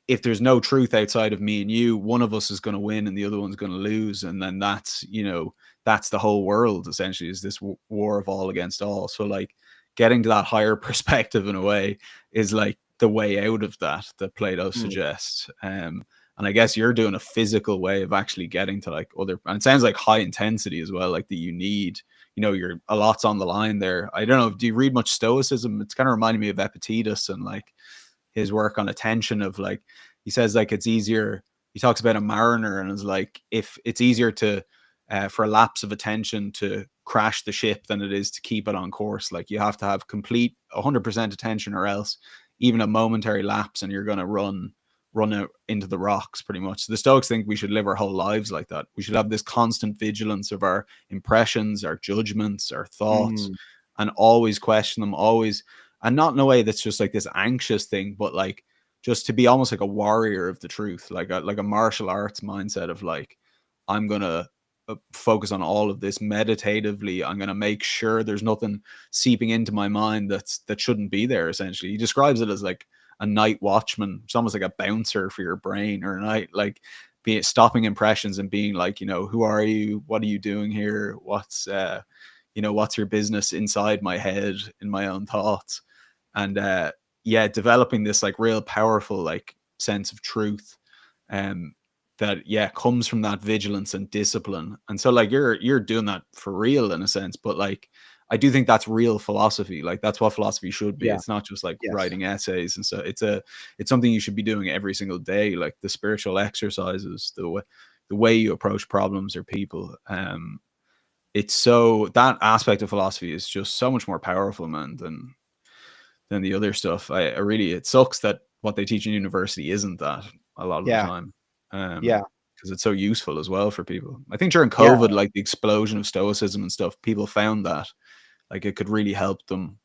if there's no truth outside of me and you, one of us is going to win and the other one's going to lose, and then that's, you know, that's the whole world essentially, is this war of all against all. So like getting to that higher perspective in a way is like the way out of that Plato Mm. suggests. And I guess you're doing a physical way of actually getting to like other, and it sounds like high intensity as well, like that you need, you know, you're a lot's on the line there. I don't know, do you read much Stoicism? It's kind of reminding me of Epictetus and like his work on attention, of like, he says like it's easier, he talks about a mariner and is like, if it's easier to for a lapse of attention to crash the ship than it is to keep it on course. Like you have to have complete 100% attention, or else even a momentary lapse and you're going to run out into the rocks pretty much. So the Stoics think we should live our whole lives like that. We should have this constant vigilance of our impressions, our judgments, our thoughts, Mm. and always question them, always, and not in a way that's just like this anxious thing, but like just to be almost like a warrior of the truth, like a martial arts mindset of like, I'm gonna focus on all of this meditatively. I'm gonna make sure there's nothing seeping into my mind that shouldn't be there. Essentially, he describes it as like a night watchman. It's almost like a bouncer for your brain, or a night, like be stopping impressions and being like, you know, who are you? What are you doing here? What's you know, what's your business inside my head, in my own thoughts? And yeah, developing this like real powerful like sense of truth, um that yeah comes from that vigilance and discipline. And so like you're doing that for real in a sense, but like I do think that's real philosophy. Like that's what philosophy should be. Yeah. It's not just like Yes. writing essays. And so it's something you should be doing every single day, like the spiritual exercises, the way you approach problems or people. It's so, that aspect of philosophy is just so much more powerful, man, than the other stuff. I really, it sucks that what they teach in university isn't that a lot of the Yeah. time. Yeah. Because it's so useful as well for people. I think during Yeah. COVID, like the explosion of stoicism and stuff, people found that like it could really help them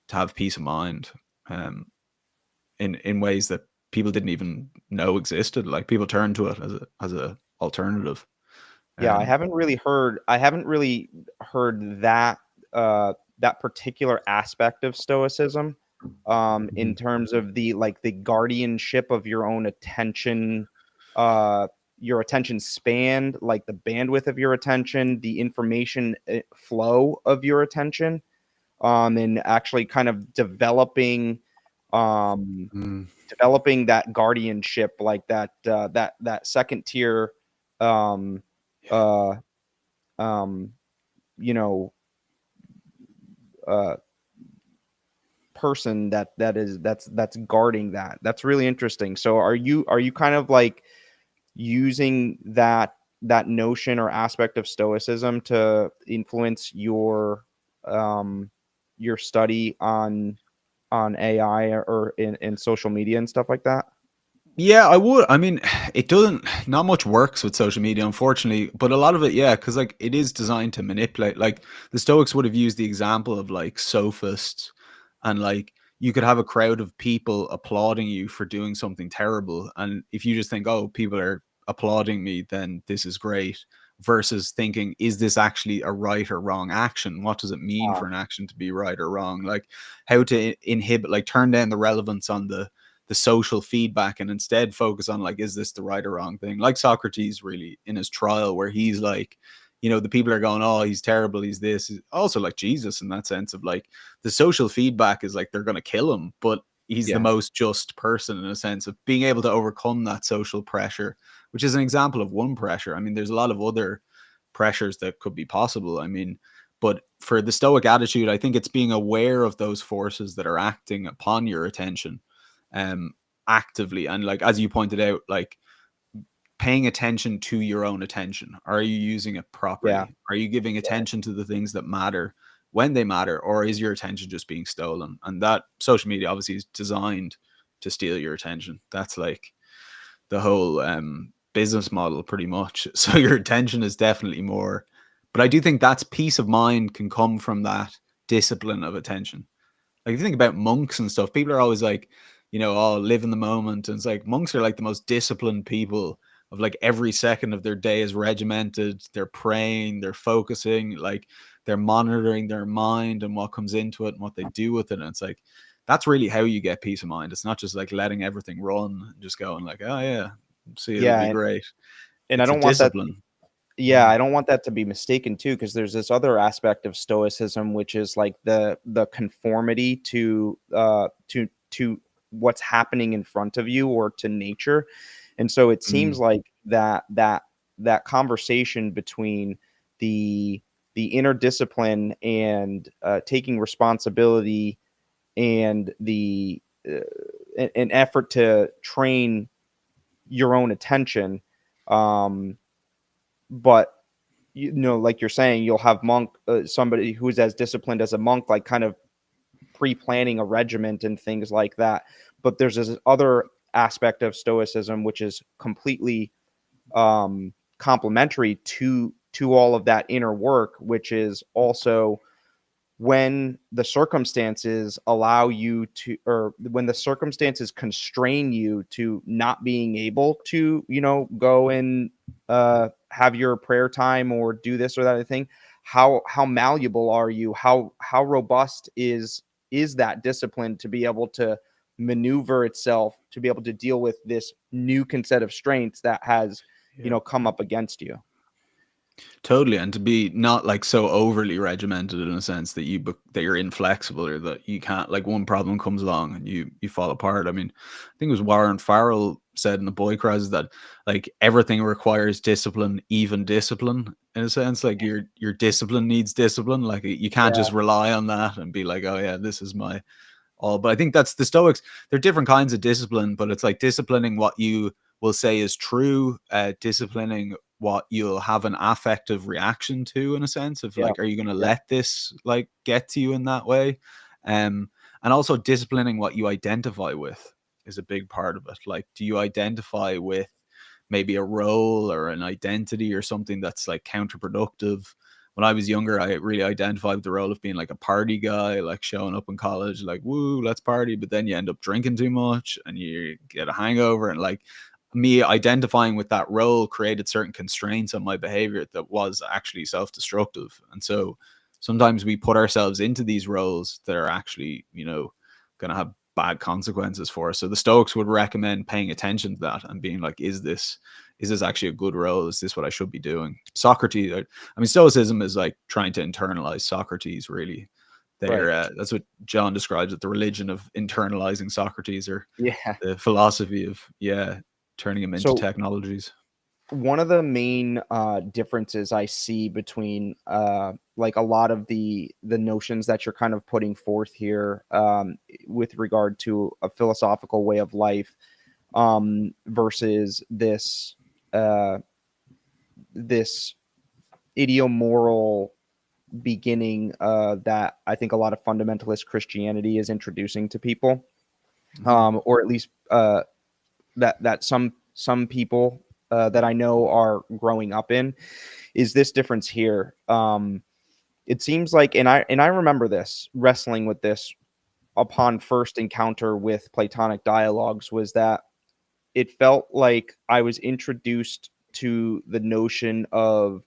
to have peace of mind, um, in ways that people didn't even know existed. Like people turned to it as a alternative. Yeah, Um, I haven't really heard that that particular aspect of stoicism, in mhm. terms of the like the guardianship of your own attention, your attention span, like the bandwidth of your attention, the information flow of your attention, and actually kind of um, Mm, developing that guardianship, like that second tier, um, uh, um, you know, uh, person that's guarding that. That's really interesting. So are you kind of like using that notion or aspect of stoicism to influence um your study on AI or in social media and stuff like that? Yeah, I would. I mean, it doesn't, not much works with social media, unfortunately, but a lot of it, yeah, because like it is designed to manipulate. Like the Stoics would have used the example of like sophists, and like you could have a crowd of people applauding you for doing something terrible. And if you just think, oh, people are applauding me, then this is great, versus thinking, is this actually a right or wrong action? What does it mean Uh, for an action to be right or wrong? Like how to inhibit, like turn down the relevance on the social feedback and instead focus on like, is this the right or wrong thing? Like Socrates really in his trial, where he's like, you know, the people are going, oh, he's terrible, he's this. Also like Jesus, in that sense of like the social feedback is like they're going to kill him, but he's the yeah. most just person, in a sense of being able to overcome that social pressure, which is an example of one pressure. I mean, there's a lot of other pressures that could be possible. I mean, but for the Stoic attitude, I think it's being aware of those forces that are acting upon your attention, um actively, and like as you pointed out, like paying attention to your own attention. Are you using it Yeah. properly? Are you giving attention to the things that matter when they matter, or is your attention just being stolen? And that social media obviously is designed to steal your attention. That's like the whole business model pretty much. So your attention is definitely more, but I do think that's peace of mind can come from that discipline of attention. Like if you think about monks and stuff, people are always like, you know, oh, live in the moment. And it's like monks are like the most disciplined people, of like every second of their day is regimented. They're praying, they're focusing. Like they're monitoring their mind and what comes into it and what they do with it. And it's like, that's really how you get peace of mind. It's not just like letting everything run and just going like, oh yeah, see, it'll Yeah, be great. and I It's a don't want that. discipline. Yeah, I don't want that to be mistaken too, because there's this other aspect of stoicism, which is like the conformity to what's happening in front of you or to nature. And so it seems Mm. like that conversation between the inner discipline and taking responsibility and an effort to train your own attention, um, but like you're saying, you'll have somebody who's as disciplined as a monk, like kind of pre-planning a regiment and things like that. But there's this other aspect of stoicism which is completely complementary to all of that inner work, which is also when the circumstances allow you to, or when the circumstances constrain you to not being able to, go and have your prayer time or do this or that other thing. How malleable are you? How robust is that discipline to be able to maneuver itself to be able to deal with this new set of strengths that has, Yeah. come up against you? Totally, and to be not like so overly regimented in a sense that that you're inflexible or that you can't, like, one problem comes along and you fall apart. I mean, I think it was Warren Farrell said in the Boy Crisis that like everything requires discipline, even discipline, in a sense. Like your discipline needs discipline. Like you can't Yeah, just rely on that and be like, oh yeah, this is my all. But I think that's the Stoics. They're different kinds of discipline, but it's like disciplining what you will say is true, disciplining what you'll have an affective reaction to, in a sense of yeah, like, are you going to yeah, let this like get to you in that way? And also disciplining what you identify with is a big part of it. Like, do you identify with maybe a role or an identity or something that's like counterproductive? When I was younger, I really identified with the role of being like a party guy, like showing up in college, like, woo, let's party. But then you end up drinking too much and you get a hangover. And like me identifying with that role created certain constraints on my behavior that was actually self destructive. And so sometimes we put ourselves into these roles that are actually, going to have bad consequences for us. So the Stoics would recommend paying attention to that and being like, is this actually a good role? Is this what I should be doing? Socrates, I mean, Stoicism is like trying to internalize Socrates, really. right. That's what John describes it, the religion of internalizing Socrates, or Yeah. the philosophy of, yeah, turning them into So technologies. one of the main differences I see between like a lot of the notions that you're kind of putting forth here, with regard to a philosophical way of life, versus uh, this idiomoral beginning that I think a lot of fundamentalist Christianity is introducing to people, Mhm. or at least that some people that I know are growing up in, is this difference here. It seems like, and I remember this, wrestling with this upon first encounter with Platonic dialogues, was that it felt like I was introduced to the notion of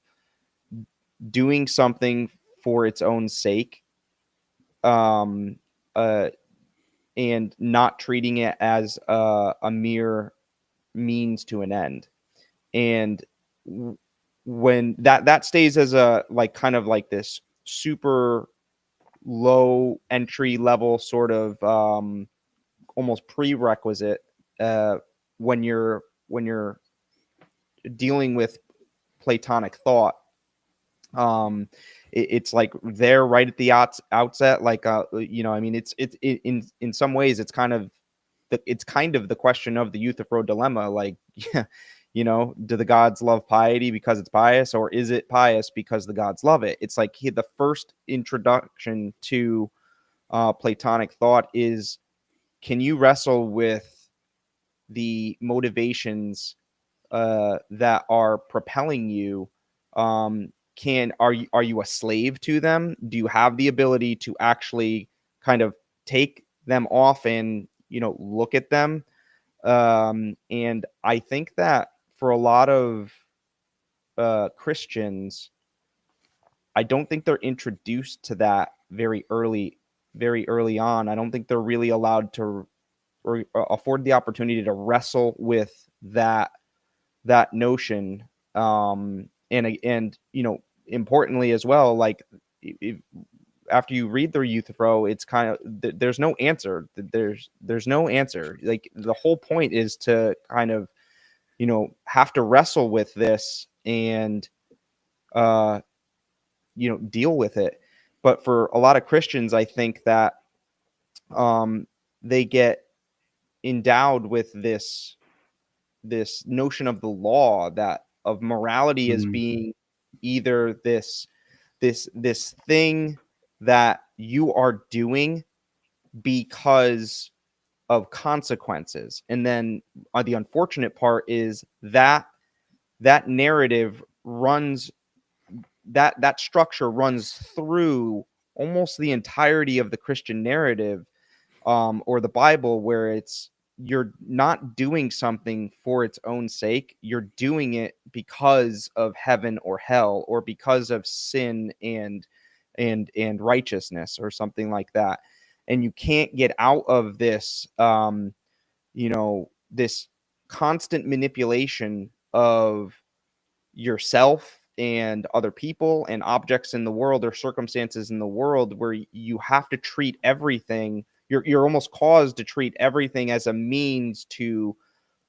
doing something for its own sake, um, uh, and not treating it as a mere means to an end. And when that stays as a, like, kind of like this super low entry level sort of, almost prerequisite, uh, when you're dealing with Platonic thought. It's like there right at the outset, like, I mean, in some ways it's kind of the question of the Euthyphro dilemma, like, yeah, do the gods love piety because it's pious, or is it pious because the gods love it? It's like the first introduction to Platonic thought is, can you wrestle with the motivations that are propelling you? Are you a slave to them? Do you have the ability to actually kind of take them off and look at them? And I think that for a lot of Christians, I don't think they're introduced to that very early on. I don't think they're really allowed to, or afford the opportunity to wrestle with that notion. And importantly as well, like, if, after you read the youth row, it's kind of, there's no answer. There's no answer. Like, the whole point is to kind of, have to wrestle with this and uh deal with it. But for a lot of Christians, I think that they get endowed with this notion of the law, that of morality as Mm, being either this thing that you are doing because of consequences. And then the unfortunate part is that that narrative runs, that structure runs through almost the entirety of the Christian narrative, or the Bible, where it's, you're not doing something for its own sake. You're doing it because of heaven or hell, or because of sin and righteousness, or something like that. And you can't get out of this, this constant manipulation of yourself and other people and objects in the world, or circumstances in the world, where you have to treat everything, you're almost caused to treat everything as a means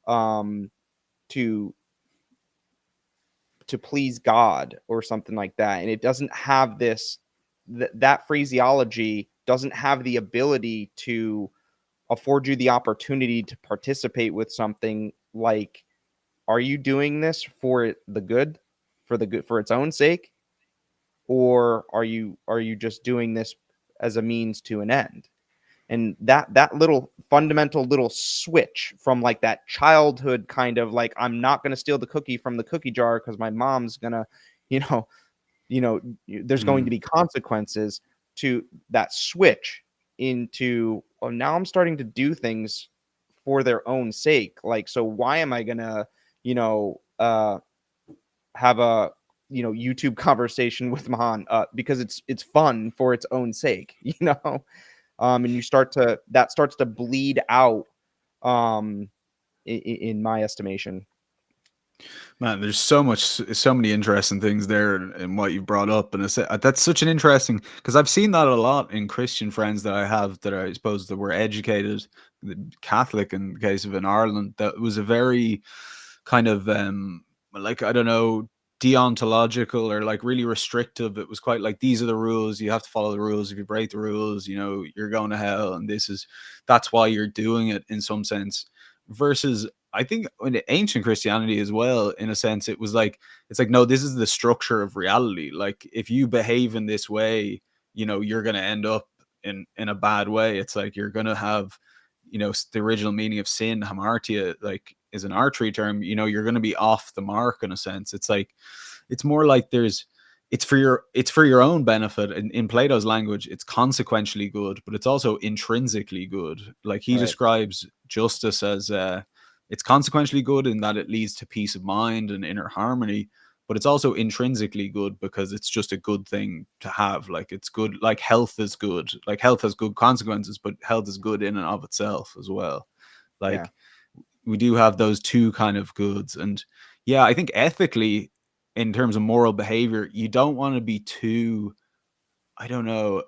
um to to please God, or something like that. And it doesn't have this, that phraseology doesn't have the ability to afford you the opportunity to participate with something like, are you doing this for the good, for its own sake, or are you just doing this as a means to an end? And that little fundamental little switch from, like, that childhood kind of, like, I'm not going to steal the cookie from the cookie jar because my mom's going to, you know there's going to mm. be consequences, to that switch into, oh, now I'm starting to do things for their own sake. Like, so why am I going to, you know uh have a, YouTube conversation with Mahon, because it's fun for its own sake, and that starts to bleed out, in my estimation. Man, there's so many interesting things there in what you brought up, and that's such an interesting, because I've seen that a lot in Christian friends that I have, that I suppose that were educated Catholic, in the case of in Ireland, that was a very kind of like, I don't know, deontological, or like really restrictive. It was quite like, these are the rules, you have to follow the rules. If you break the rules, you're going to hell, and that's why you're doing it, in some sense. Versus, I think in ancient Christianity as well, in a sense, it's like, no, this is the structure of reality. Like, if you behave in this way, you're going to end up in a bad way. It's like, you're going to have, the original meaning of sin, hamartia, like, is an archery term. You're going to be off the mark, in a sense. It's like, it's more like it's for your own benefit. In Plato's language, it's consequentially good, but it's also intrinsically good. Like, he Right. describes justice as it's consequentially good in that it leads to peace of mind and inner harmony, but it's also intrinsically good because it's just a good thing to have. Like, it's good, like health is good. Like, health has good consequences, but health is good in and of itself as well. Yeah. Like, we do have those two kind of goods. And yeah, I think ethically, in terms of moral behavior, you don't want to be too, I don't know.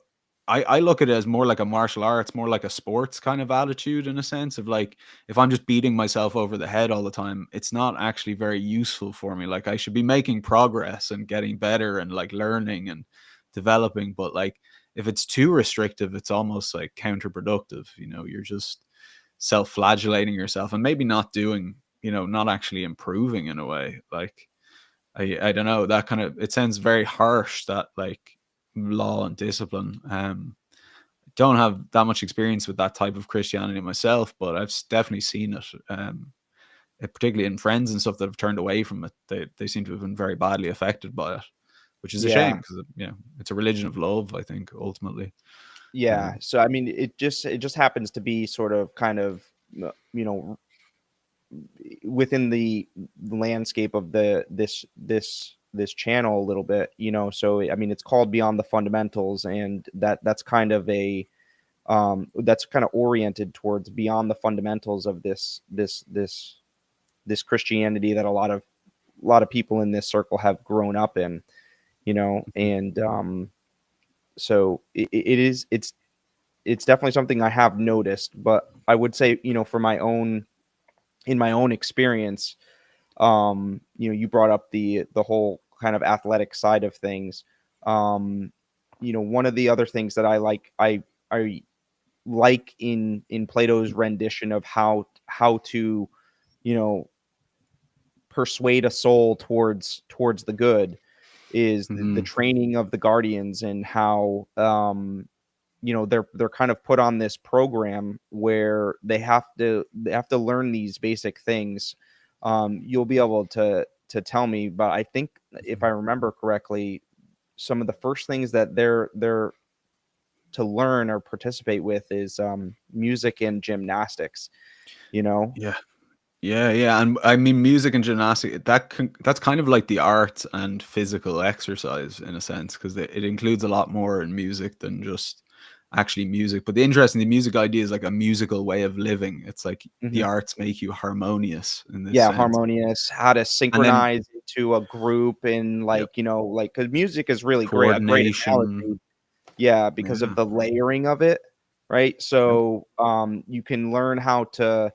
I look at it as more like a martial arts, more like a sports kind of attitude, in a sense of like, if I'm just beating myself over the head all the time, it's not actually very useful for me. Like, I should be making progress and getting better and like learning and developing. But like, if it's too restrictive, it's almost like counterproductive. You're just self-flagellating yourself, and maybe not doing, not actually improving in a way. Like, I don't know, that kind of, it sounds very harsh, that like law and discipline. Don't have that much experience with that type of Christianity myself, but I've definitely seen it. Particularly in friends and stuff that have turned away from it, they seem to have been very badly affected by it, which is a shame, Yeah. because it's a religion of love, I think, ultimately. Yeah. Um, So I mean, it just happens to be sort of kind of, you know within the landscape of this this channel a little bit, so I mean, it's called Beyond the Fundamentals, and that's kind of oriented towards beyond the fundamentals of this Christianity that a lot of people in this circle have grown up in, and so it's definitely something I have noticed. But I would say, in my own experience, you brought up the whole kind of athletic side of things. One of the other things that I like in Plato's rendition of how to, you know, persuade a soul towards the good is the Hmm. training of the guardians, and how they're kind of put on this program where they have to learn these basic things. You'll be able to tell me, but I think, if I remember correctly, some of the first things that they're to learn or participate with is music and gymnastics. You know, Yeah. Yeah, yeah, and I mean, music and gymnastics, that's kind of like the art and physical exercise in a sense, because it includes a lot more in music than just actually music. But the music idea is like a musical way of living. It's like the hmm arts make you harmonious in this yeah, sense. harmonious, how to And then synchronize into a group, and yep, because music is really great, a great coordination. analogy. Yeah, because of Yeah. the layering of it, right? Yep. So, you can learn how to,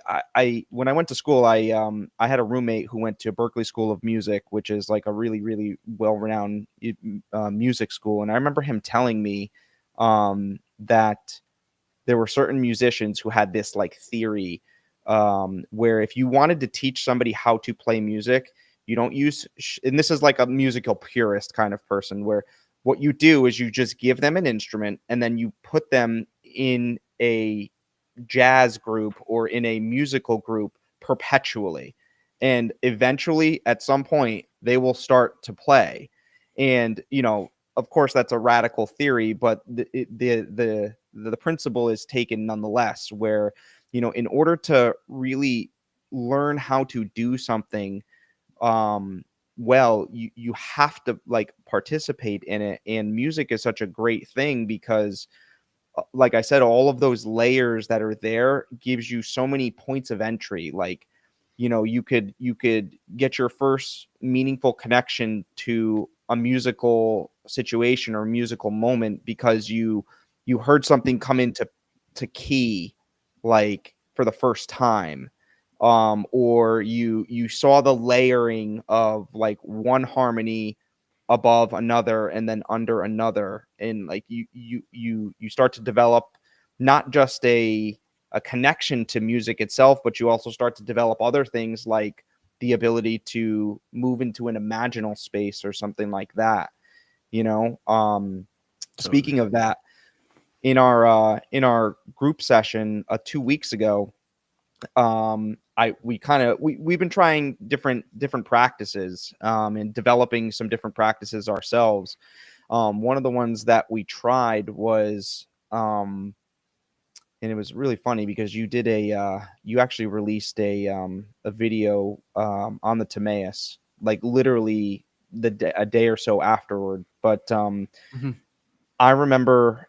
I when I went to school, I had a roommate who went to Berkeley School of Music, which is like a really, really well-renowned music school. And I remember him telling me that there were certain musicians who had this like theory, where if you wanted to teach somebody how to play music, you don't use, and this is like a musical purist kind of person, where what you do is you just give them an instrument, and then you put them in a jazz group or in a musical group perpetually. And eventually, at some point, they will start to play. And, of course, that's a radical theory, but the principle is taken nonetheless, where, in order to really learn how to do something, well, you have to like participate in it. And music is such a great thing because, like I said, all of those layers that are there gives you so many points of entry. Like, you could get your first meaningful connection to a musical situation or musical moment because you heard something come into to key, like for the first time, or you saw the layering of like one harmony above another and then under another, and like you start to develop not just a connection to music itself, but you also start to develop other things like the ability to move into an imaginal space or something like that, you know Totally. speaking of that, in our group session 2 weeks ago, we've been trying different practices, and developing some different practices ourselves. One of the ones that we tried was, and it was really funny because you actually released a video on the Timaeus, like literally a day or so afterward. But Hmm. I remember,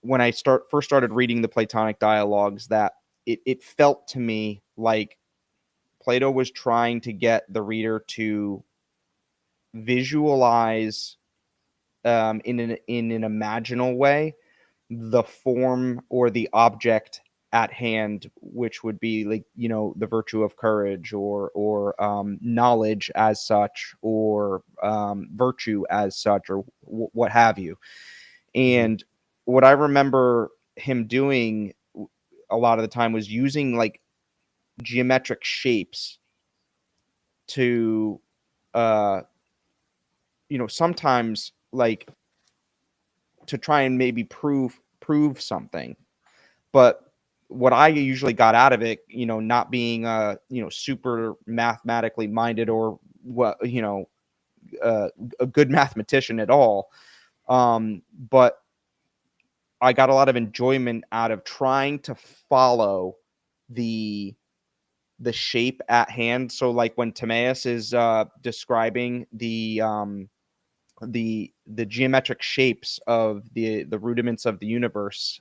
when I first started reading the Platonic dialogues, that it felt to me like Plato was trying to get the reader to visualize, in an imaginal way, the form or the object at hand, which would be like, the virtue of courage, or knowledge as such, or virtue as such, or what have you. Hmm. And what I remember him doing a lot of the time was using like geometric shapes to, uh sometimes, like, to try and maybe prove something. But what I usually got out of it, not being super mathematically minded, or what, uh, a good mathematician at all, but I got a lot of enjoyment out of trying to follow the the shape at hand. So like when Timaeus is describing the geometric shapes of the rudiments of the universe,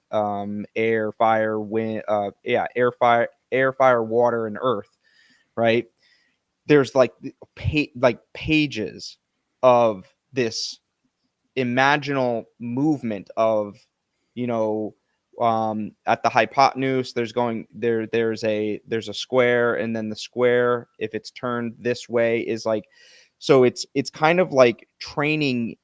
air, fire, wind, air, fire, water, and earth, right? There's like pages of this imaginal movement of, you know, at the hypotenuse there's a square, and then the square, if it's turned this way, is like, so it's kind of like training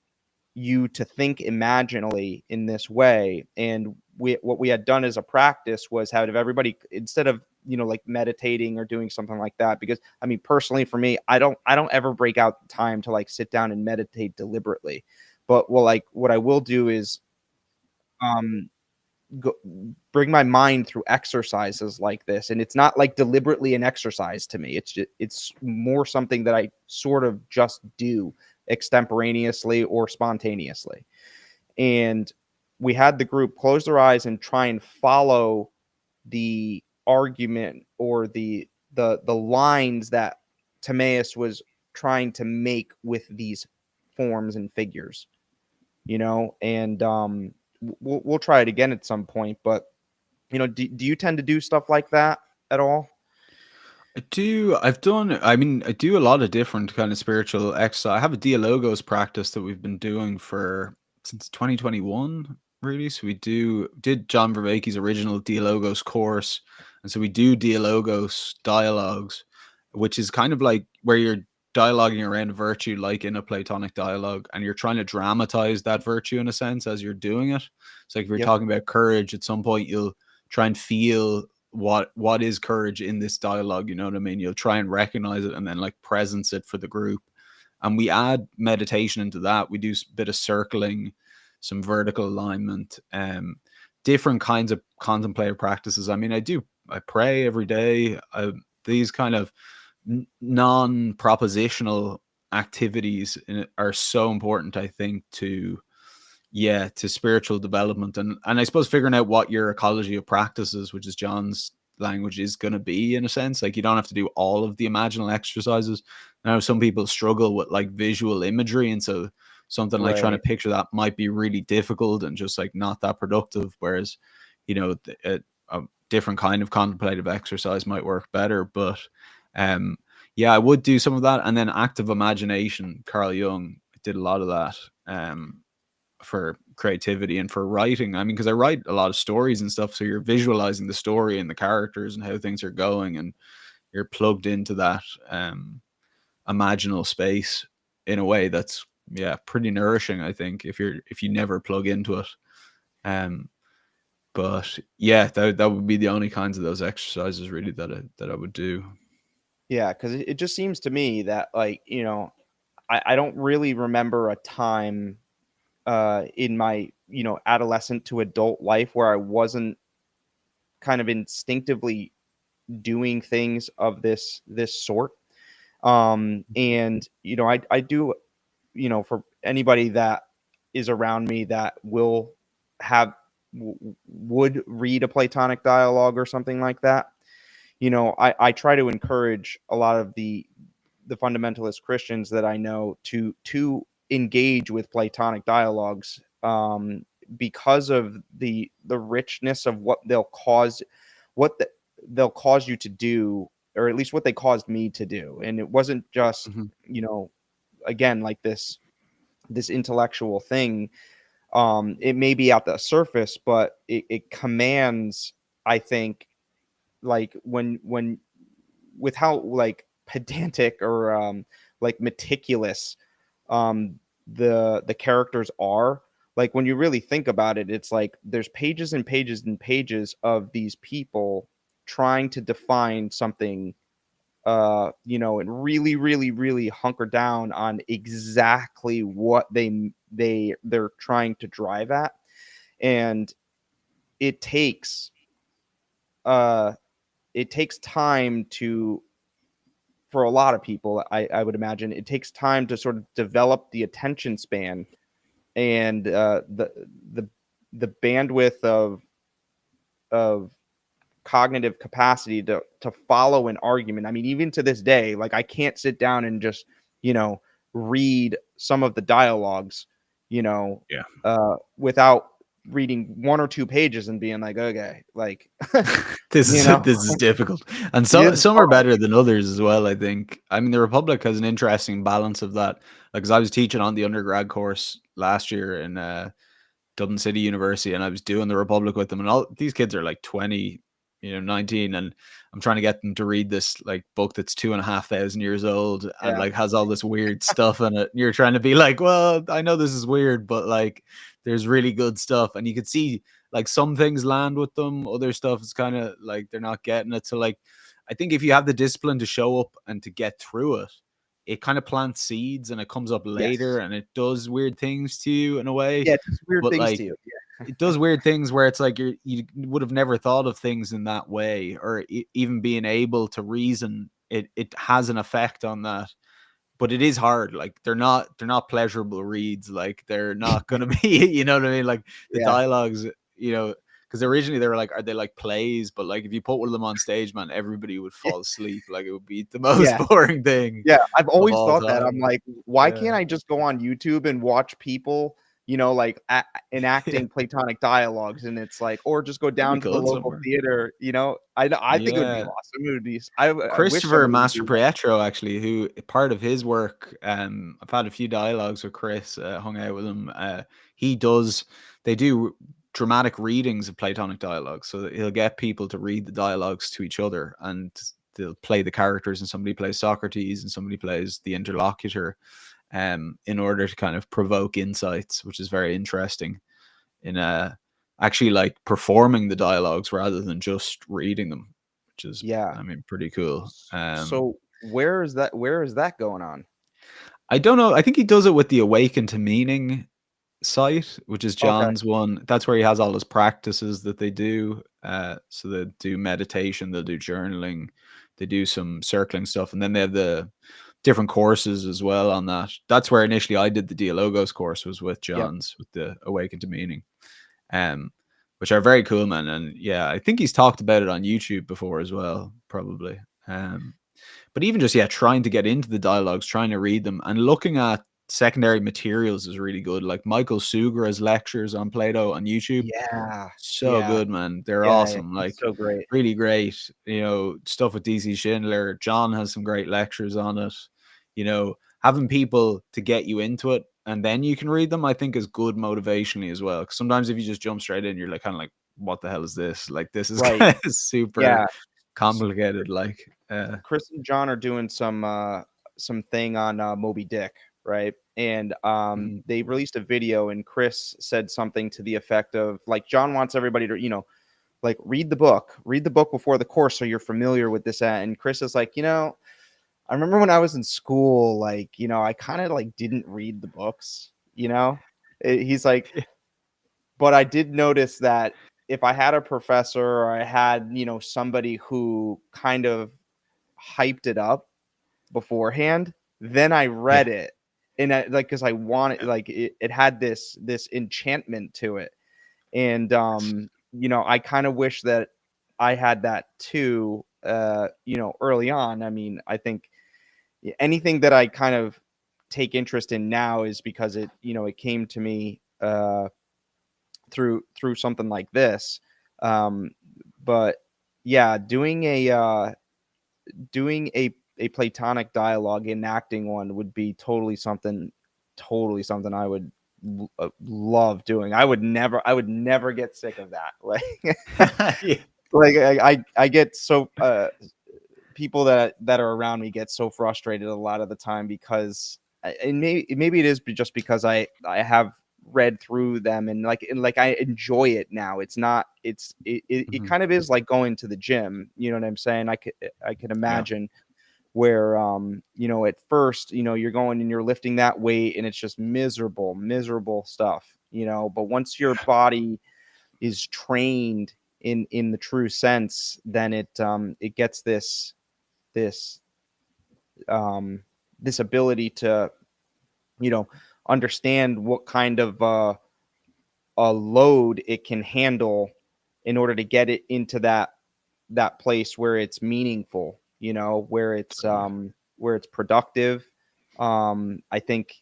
you to think imaginally in this way. And what we had done as a practice was have everybody, instead of, like meditating or doing something like that, because I mean, personally for me, I don't ever break out time to like sit down and meditate deliberately. But well, like what I will do is um go, bring my mind through exercises like this, and it's not like deliberately an exercise to me. It's more something that I sort of just do extemporaneously or spontaneously. And we had the group close their eyes and try and follow the argument or the lines that Timaeus was trying to make with these forms and figures, and we'll try it again at some point. But do you tend to do stuff like that at all? I do. I mean, I do a lot of different kind of spiritual exercise. I have a Dialogos practice that we've been doing for since 2021, really. So we did John Vervaeke's original Dialogos course. And so we do Dialogos dialogues, which is kind of like where you're dialoguing around virtue, like in a Platonic dialogue, and you're trying to dramatize that virtue in a sense as you're doing it. So like if you're Yep. talking about courage, at some point you'll try and feel what is courage in this dialogue, you know what I mean? You'll try and recognize it and then like presence it for the group. And we add meditation into that. We do a bit of circling, some vertical alignment, different kinds of contemplative practices. I mean, I pray every day. These kind of non-propositional activities are so important, I think, to spiritual development. And I suppose figuring out what your ecology of practices, which is John's language, is going to be, in a sense. Like, you don't have to do all of the imaginal exercises. Now some people struggle with like visual imagery, and so something like trying to Right. picture that might be really difficult and just like not that productive, whereas a different kind of contemplative exercise might work better. But um yeah, I would do some of that. And then active imagination, Carl Jung did a lot of that for creativity and for writing. I mean, because I write a lot of stories and stuff, so you're visualizing the story and the characters and how things are going, and you're plugged into that imaginal space in a way that's pretty nourishing, I think, if you never plug into it. Um, but yeah, that would be the only kinds of those exercises really that I would do. Yeah, because it just seems to me that, like, I don't really remember a time in my, adolescent to adult life where I wasn't kind of instinctively doing things of this sort. And I do, for anybody that is around me that will have would read a Platonic dialogue or something like that, I try to encourage a lot of the fundamentalist Christians that I know to engage with Platonic dialogues, because of the richness of what they'll cause you to do, or at least what they caused me to do. And it wasn't just, Mhm. again, like this intellectual thing. It may be at the surface, but it commands, I think, like when with how like pedantic or like meticulous the characters are. Like when you really think about it, it's like there's pages and pages and pages of these people trying to define something, and really really really hunker down on exactly what they're trying to drive at. And it takes uh it takes time to for a lot of people, I would imagine it takes time to sort of develop the attention span and the the bandwidth of cognitive capacity to follow an argument. I mean, even to this day, like I can't sit down and just, read some of the dialogues, Yeah. without reading 1 or 2 pages and being like, okay, like, This you is know, this is difficult, and it's some are hard. better than others as well. I think. I mean, the Republic has an interesting balance of that. Like, 'cause I was teaching on the undergrad course last year in Dublin City University, and I was doing the Republic with them, and all these kids are like 20, 19, and I'm trying to get them to read this like book that's 2,500 years old and Yeah. like has all this weird stuff in it. And you're trying to be like, well, I know this is weird, but like there's really good stuff, and you could see like some things land with them, other stuff is kind of like they're not getting it. So like, I think if you have the discipline to show up and to get through it, it kind of plants seeds and it comes up later Yes. and it does weird things to you in a way. Yeah. It does weird But things to like you. it does weird things where it's like you would have never thought of things in that way, or even being able to reason. It has an effect on that, but it is hard. Like they're not pleasurable reads. Like they're not Yeah. gonna be. You know what I mean? Like the Yeah. dialogues. Because originally they were like, are they like plays? But like if you put one of them on stage, man, everybody would fall asleep. Like it would be the most Yeah. boring thing Yeah, I've of always all thought that. I'm time. like, why Yeah. can't I just go on YouTube and watch people, like Yeah. enacting Platonic dialogues, and it's like, or just go That'd be down to the cool local somewhere. theater. I think it would be Yeah. awesome. It would be. I wish Christopher somebody would Master do that. Pietro, actually, who part of his work, I've had a few dialogues with Chris, hung out with him. He does, they do dramatic readings of Platonic dialogues. So that he'll get people to read the dialogues to each other and they'll play the characters, and somebody plays Socrates and somebody plays the interlocutor, in order to kind of provoke insights, which is very interesting in actually like performing the dialogues rather than just reading them, which is, Yeah. I mean, pretty cool. So where is that? Where is that going on? I don't know. I think he does it with the Awaken to Meaning site, which is Okay. John's one. That's where he has all his practices that they do. So they do meditation, they'll do journaling, they do some circling stuff, and then they have the different courses as well on that. That's where initially I did the Dialogos course, was with Yep. John's with the Awaken to Meaning. um, which are very cool, man. And yeah, I think he's talked about it on YouTube before as well, probably. But even just trying to get into the dialogues, trying to read them, and looking at secondary materials is really good. Like Michael Sugra's lectures on Plato on YouTube, Yeah. so Yeah. good, man. They're Yeah. Yeah. awesome. He's Like so great. really great. Stuff with DC Schindler. John has some great lectures on it. Having people to get you into it and then you can read them, I think is good motivationally as well. Because sometimes if you just jump straight in, you're like kind of like, what the hell is this? Like this is Right. kind of super Yeah. complicated. Like, Chris and John are doing some thing on Moby Dick, right? And mhm, they released a video, and Chris said something to the effect of like, John wants everybody to, like read the book before the course so you're familiar with this. And Chris is like, I remember when I was in school, like, I kind of like didn't read the books, He's like, but I did notice that if I had a professor or I had, somebody who kind of hyped it up beforehand, then I yeah, read it. And like, cause I wanted, yeah, like, it had this enchantment to it. And, I kind of wish that I had that too, early on. I mean, I think anything that I kind of take interest in now is because it came to me, through something like this. Um, but yeah, doing a Platonic dialogue, enacting one would be totally something I would love doing. I would never get sick of that. Like, yeah, like I get so people that are around me get so frustrated a lot of the time because and maybe it is just because I have read through them and I enjoy it now. It's not it mhm, kind of is like going to the gym. You know what I'm saying? I can yeah, imagine where at first you're going and you're lifting that weight and it's just miserable stuff, but once your body is trained in the true sense, then it gets this um this ability to you know understand what kind of a load it can handle in order to get it into that that place where it's meaningful, Totally. where it's productive. I think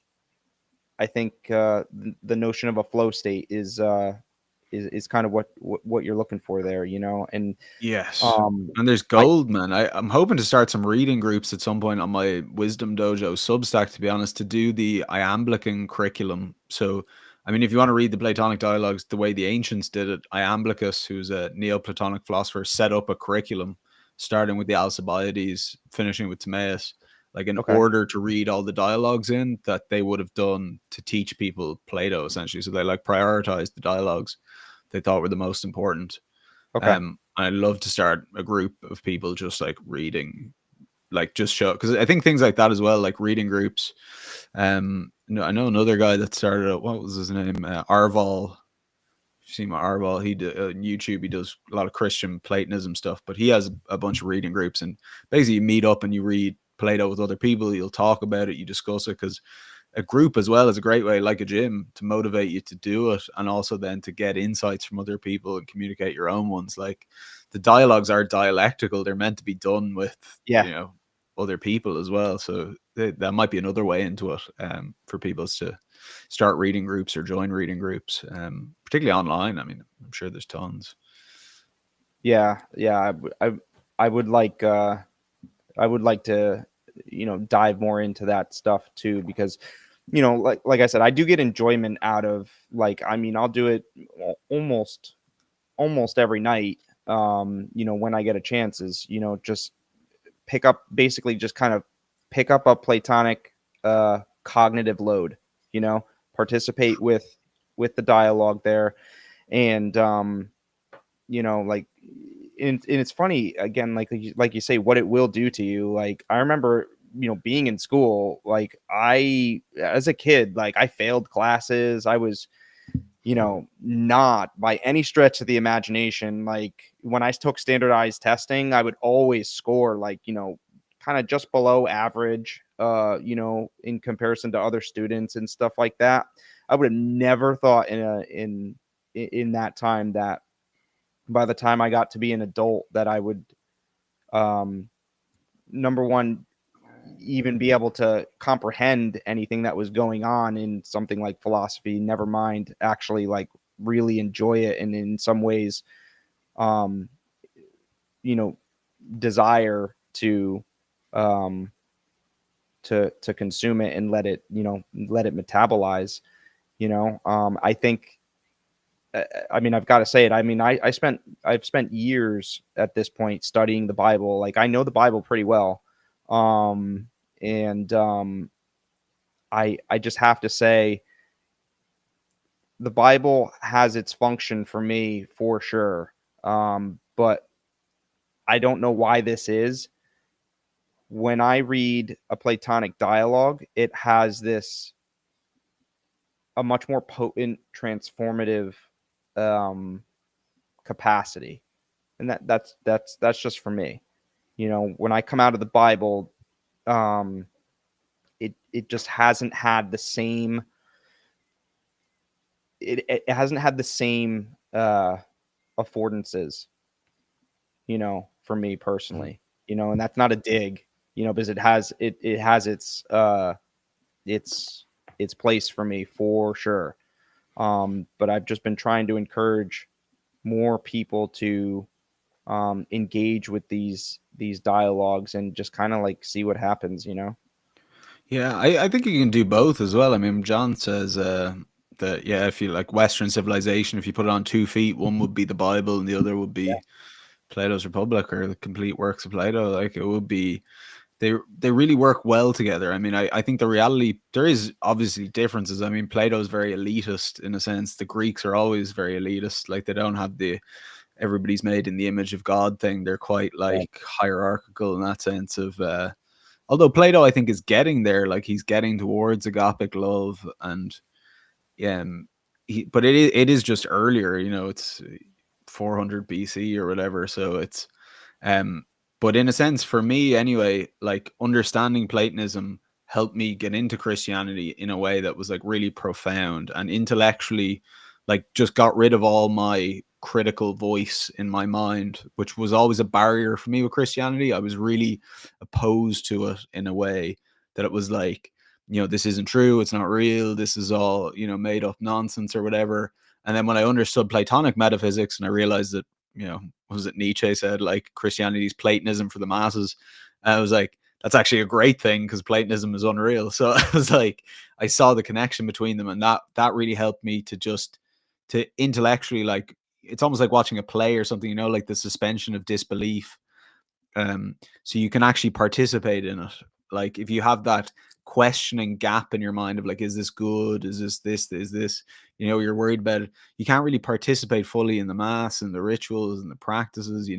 the notion of a flow state is kind of what you're looking for there, and Yes. um, And there's I gold, man. I'm hoping to start some reading groups at some point on my Wisdom Dojo Substack, to be honest, to do the Iamblican curriculum. So, I mean, if you want to read the Platonic dialogues the way the ancients did it, Iamblichus, who's a Neoplatonic philosopher, set up a curriculum starting with the Alcibiades, finishing with Timaeus, like an okay, order to read all the dialogues in that they would have done to teach people Plato, essentially. So they like prioritized the dialogues they thought were the most important. okay, I'd love to start a group of people just like reading, like just show, because I think things like that as well, like reading groups. No, I know another guy that started. What was his name? Arval. See my Arval. He on YouTube. He does a lot of Christian Platonism stuff, but he has a bunch of reading groups, and basically you meet up and you read Plato with other people. You'll talk about it. You discuss it because a group as well is a great way, like a gym, to motivate you to do it, and also then to get insights from other people and communicate your own ones. Like the dialogues are dialectical; they're meant to be done with, yeah, other people as well. So that might be another way into it, for people to start reading groups or join reading groups, particularly online. I mean, I'm sure there's tons. yeah. I would like I would like to dive more into that stuff too, because like I said, I do get enjoyment out of, like, I mean, I'll do it almost every night, when I get a chance, is just pick up, basically just kind of pick up a Platonic cognitive load, you know, participate with the dialogue there, and like, and it's funny again, like you say, what it will do to you. Like, I remember, being in school, like, I, as a kid, like, I failed classes. I was, not by any stretch of the imagination. Like, when I took standardized testing, I would always score, like, kind of just below average, in comparison to other students and stuff like that. I would have never thought in that time that by the time I got to be an adult that I would, um, number one, even be able to comprehend anything that was going on in something like philosophy, never mind actually, like, really enjoy it, and in some ways, um you know desire um to consume it and let it metabolize. I think, I mean, I've got to say it. I mean, I've spent years at this point studying the Bible. Like, I know the Bible pretty well. And I just have to say, the Bible has its function for me for sure. But I don't know why this is. When I read a Platonic dialogue, it has this a much more potent, transformative um, capacity, and that's just for me. When I come out of the Bible, um, it just hasn't had the same. It hasn't had the same affordances, for me personally, and that's not a dig, because it has its its place for me for sure. But I've just been trying to encourage more people to engage with these dialogues and just kind of like see what happens. Yeah, I think you can do both as well. I mean, John says that, yeah, if you like Western civilization, if you put it on 2 feet, one would be the Bible and the other would Yeah. be Plato's Republic or the complete works of Plato. Like it would be, they really work well together. I mean, I think the reality, there is obviously differences. I mean, Plato's very elitist in a sense. The Greeks are always very elitist. Like they don't have the everybody's made in the image of God thing. They're quite Yeah. like hierarchical in that sense of although Plato I think is getting there, like he's getting towards agapic love and but it is just earlier, it's 400 BC or whatever, so it's um but in a sense for me anyway, like understanding Platonism helped me get into Christianity in a way that was like really profound and intellectually like just got rid of all my critical voice in my mind, which was always a barrier for me with Christianity. I was really opposed to it in a way that it was like, this isn't true, it's not real, this is all, made up nonsense or whatever. And then when I understood Platonic metaphysics and I realized that, what was it Nietzsche said, like Christianity is Platonism for the masses, I was like, that's actually a great thing because Platonism is unreal. So I was like, I saw the connection between them, and that really helped me to intellectually, like, it's almost like watching a play or something, like the suspension of disbelief. So you can actually participate in it. Like if you have that questioning gap in your mind of like, is this good? Is this, you're worried about it. You can't really participate fully in the mass and the rituals and the practices,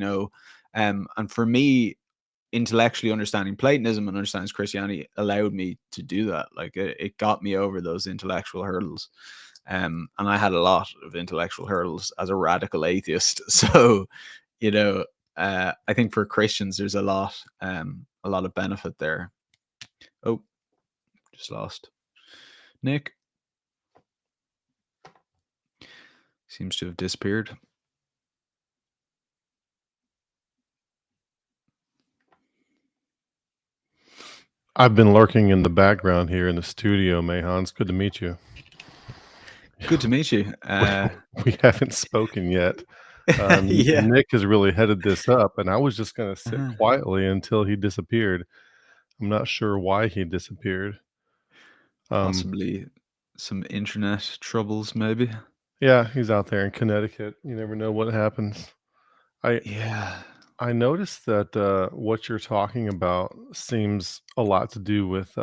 and for me, intellectually understanding Platonism and understanding Christianity allowed me to do that. Like it got me over those intellectual hurdles. And I had a lot of intellectual hurdles as a radical atheist. So, I think for Christians, there's a lot of benefit there. Oh, just lost Nick. Seems to have disappeared. I've been lurking in the background here in the studio, Mahon. It's good to meet you. Good to meet you. We haven't spoken yet. Yeah. Nick has really headed this up, and I was just going to sit quietly until he disappeared. I'm not sure why he disappeared. Possibly some internet troubles, maybe. Yeah, he's out there in Connecticut. You never know what happens. I noticed that what you're talking about seems a lot to do with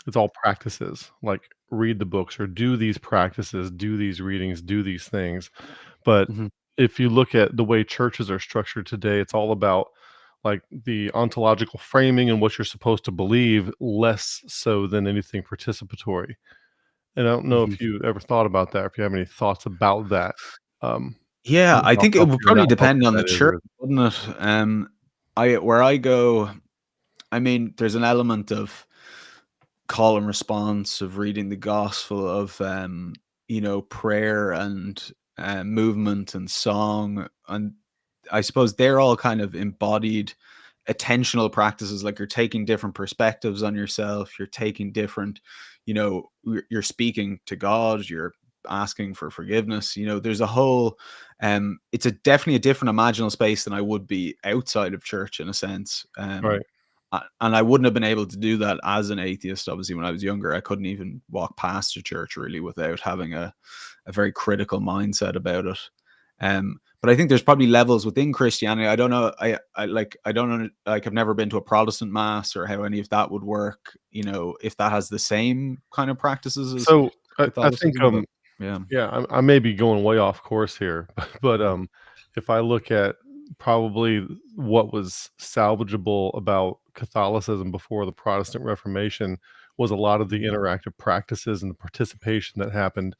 it's all practices, like read the books or do these practices, do these readings, do these things. But if you look at the way churches are structured today, it's all about like the ontological framing and what you're supposed to believe, less so than anything participatory. And I don't know if you ever thought about that, or if you have any thoughts about that. Yeah, I think it would probably depend on the that church, wouldn't it? Where I go, I mean, there's an element of call and response, of reading the gospel, of prayer and movement and song, and I suppose they're all kind of embodied attentional practices. Like you're taking different perspectives on yourself, you're taking different, you're speaking to God, you're asking for forgiveness. There's a whole it's definitely a different imaginal space than I would be outside of church, in a sense. Right. And I wouldn't have been able to do that as an atheist. Obviously, when I was younger, I couldn't even walk past a church really without having a very critical mindset about it. But I think there's probably levels within Christianity. I don't know. I don't know. Like I've never been to a Protestant mass or how any of that would work. If that has the same kind of practices as so I think Catholicism. I may be going way off course here, but if I look at probably what was salvageable about Catholicism before the Protestant Reformation was a lot of the interactive practices and the participation that happened.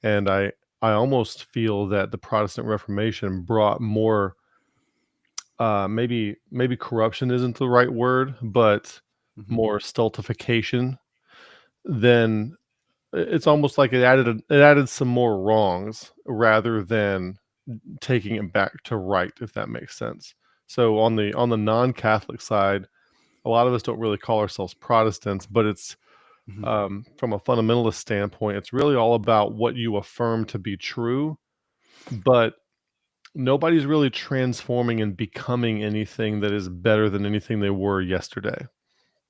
And I almost feel that the Protestant Reformation brought more, maybe corruption isn't the right word, but more stultification than it's almost like it added some more wrongs rather than taking it back to right, if that makes sense. So on the non-Catholic side, a lot of us don't really call ourselves Protestants, but it's from a fundamentalist standpoint, it's really all about what you affirm to be true, but nobody's really transforming and becoming anything that is better than anything they were yesterday.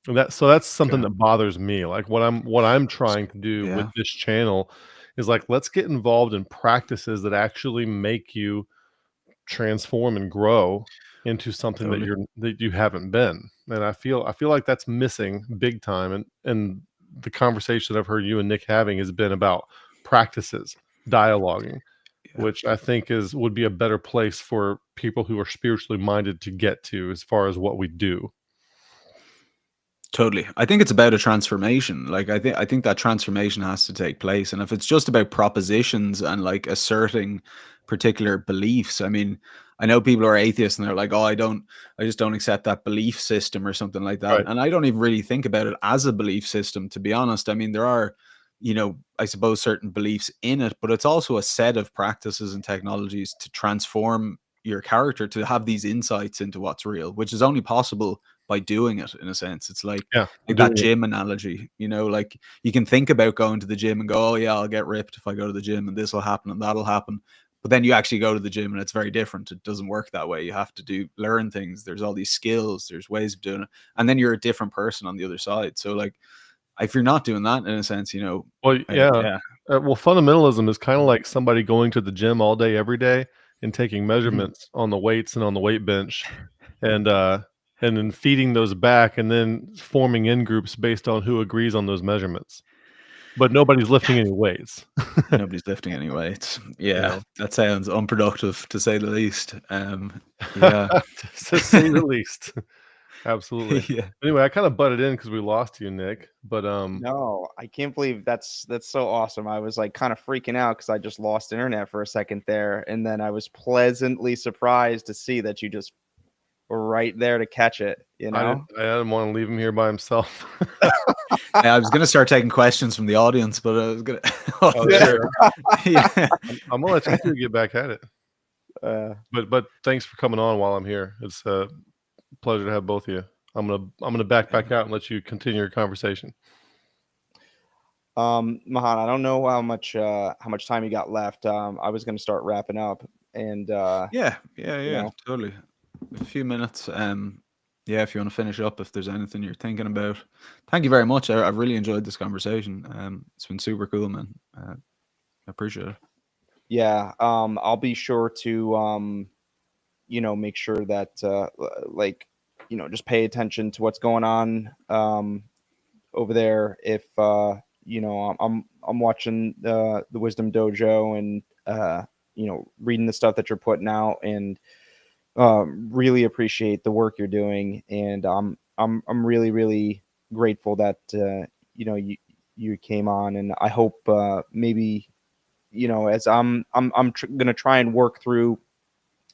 And that's something that bothers me. Like what I'm trying to do with this channel is like, let's get involved in practices that actually make you transform and grow into something that you haven't been. And I feel like that's missing big time. And the conversation I've heard you and Nick having has been about practices, dialoguing, which I think would be a better place for people who are spiritually minded to get to as far as what we do. Totally. I think it's about a transformation. Like I think that transformation has to take place. And if it's just about propositions and like asserting particular beliefs, I mean, I know people are atheists and they're like, oh, I just don't accept that belief system or something like that. Right. And I don't even really think about it as a belief system, to be honest. I mean, there are I suppose certain beliefs in it, but it's also a set of practices and technologies to transform your character to have these insights into what's real, which is only possible by doing it. In a sense, it's like that doing it. gym analogy, like you can think about going to the gym and go, oh yeah, I'll get ripped if I go to the gym, and this will happen and that'll happen. But then you actually go to the gym and it's very different. It doesn't work that way. You have to learn things. There's all these skills, there's ways of doing it, and then you're a different person on the other side. So like, if you're not doing that, in a sense, Well, well, fundamentalism is kind of like somebody going to the gym all day, every day, and taking measurements on the weights and on the weight bench, and then feeding those back, and then forming in groups based on who agrees on those measurements. But nobody's lifting any weights. Nobody's lifting any weights. Yeah, that sounds unproductive, to say the least. Yeah, to say the least. Absolutely. Yeah. Anyway, I kind of butted in because we lost you, Nick. But No, I can't believe that's so awesome. I was like kind of freaking out because I just lost internet for a second there, and then I was pleasantly surprised to see that you just were right there to catch it. I didn't want to leave him here by himself. I was gonna start taking questions from the audience, but I was gonna. Yeah. I'm gonna let you two get back at it. But thanks for coming on while I'm here. It's a pleasure to have both of you. I'm gonna back out and let you continue your conversation. Mahon, I don't know how much time you got left. I was gonna start wrapping up, and yeah, totally. A few minutes. Yeah, if you want to finish up, if there's anything you're thinking about. Thank you very much. I've really enjoyed this conversation. It's been super cool, man. I appreciate it. Yeah, I'll be sure to make sure that just pay attention to what's going on over there. If I'm watching the Wisdom Dojo and reading the stuff that you're putting out, and really appreciate the work you're doing, and I'm really, really grateful that you came on, and I hope maybe as I'm gonna try and work through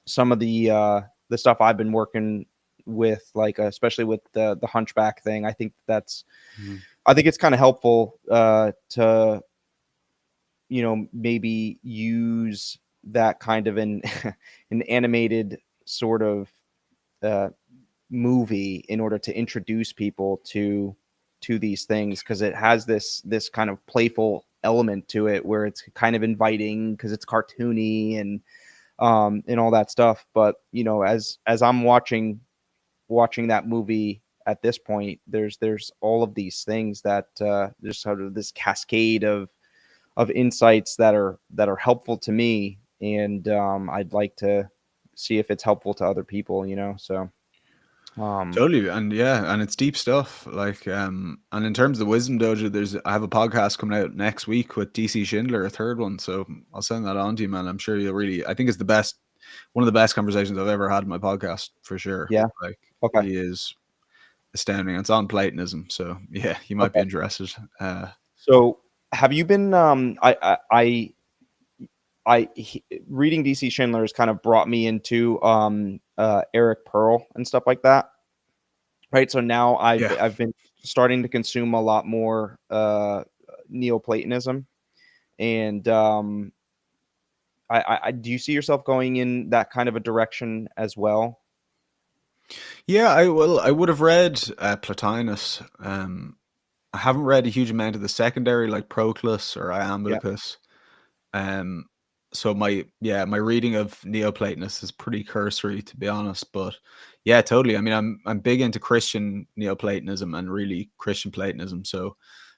some of the stuff I've been working with, like especially with the hunchback thing. I think I think it's kind of helpful to maybe use that kind of an animated sort of movie in order to introduce people to these things, because it has this kind of playful element to it where it's kind of inviting because it's cartoony and all that stuff. But as I'm watching that movie at this point, there's all of these things that there's sort of this cascade of insights that are helpful to me, and I'd like to see if it's helpful to other people, so totally. And and it's deep stuff, like and in terms of the Wisdom Dojo, I have a podcast coming out next week with DC Schindler, a third one, so I'll send that on to you, man. I'm sure I think it's one of the best conversations I've ever had in my podcast, for sure. Yeah. Like, okay. he is astounding. It's on Platonism, so yeah, you might be interested. So have you been reading DC Schindler has kind of brought me into Eric Pearl and stuff like that, right? So now I've been starting to consume a lot more Neoplatonism, and I do you see yourself going in that kind of a direction as well? Yeah, I would have read Plotinus. I haven't read a huge amount of the secondary, like Proclus or Iamblichus. So my reading of Neoplatonism is pretty cursory, to be honest. But yeah, totally. I mean, I'm big into Christian Neoplatonism and really Christian Platonism. So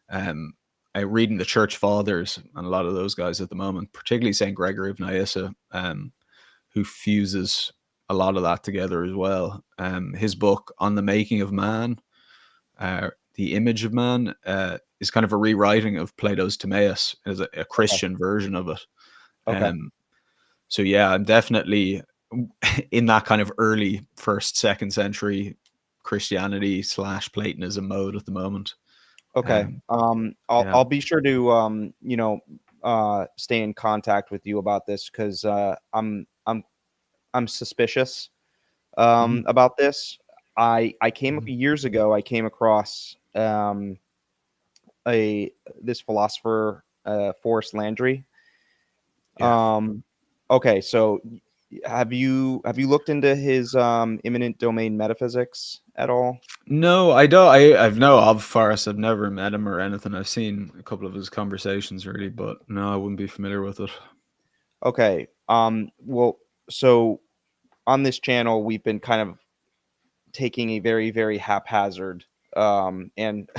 I'm reading the Church Fathers and a lot of those guys at the moment, particularly Saint Gregory of Nyssa, who fuses a lot of that together as well. His book On the Making of Man, The Image of Man, is kind of a rewriting of Plato's Timaeus as a Christian version of it. Okay. So yeah, I'm definitely in that kind of early 1st, 2nd century Christianity / Platonism mode at the moment. Okay. I'll be sure to stay in contact with you about this, because I'm suspicious about this. I came years ago. I came across a this philosopher, Forrest Landry. Yeah. Okay, so have you looked into his imminent domain metaphysics at all? No, I don't. I've no of Forrest. I've never met him or anything. I've seen a couple of his conversations, really, but no, I wouldn't be familiar with it. Okay. Well, so on this channel, we've been kind of taking a very, very haphazard, and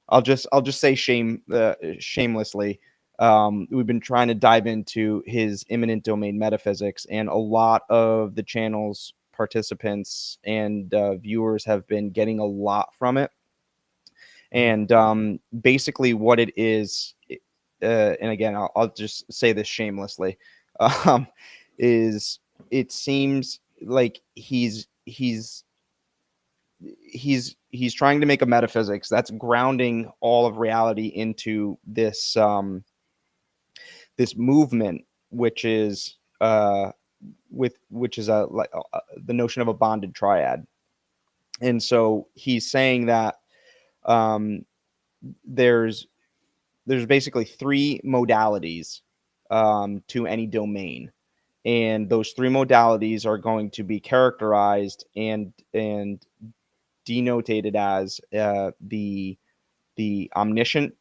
I'll just say shamelessly. We've been trying to dive into his imminent domain metaphysics, and a lot of the channel's participants and viewers have been getting a lot from it. And basically, what it is, and again, I'll just say this shamelessly, um, is it seems like he's trying to make a metaphysics that's grounding all of reality into this movement, which is the notion of a bonded triad. And so he's saying that um, there's basically three modalities to any domain, and those three modalities are going to be characterized and denotated as the omniscient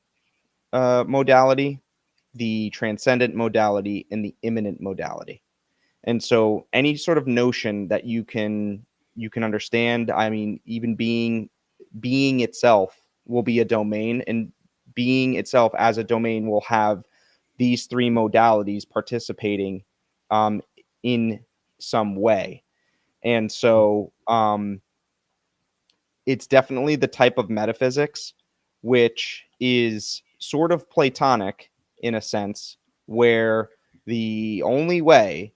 modality, the transcendent modality, and the immanent modality. And so any sort of notion that you can understand, I mean, even being itself will be a domain, and being itself as a domain will have these three modalities participating in some way. And so it's definitely the type of metaphysics which is sort of Platonic in a sense, where the only way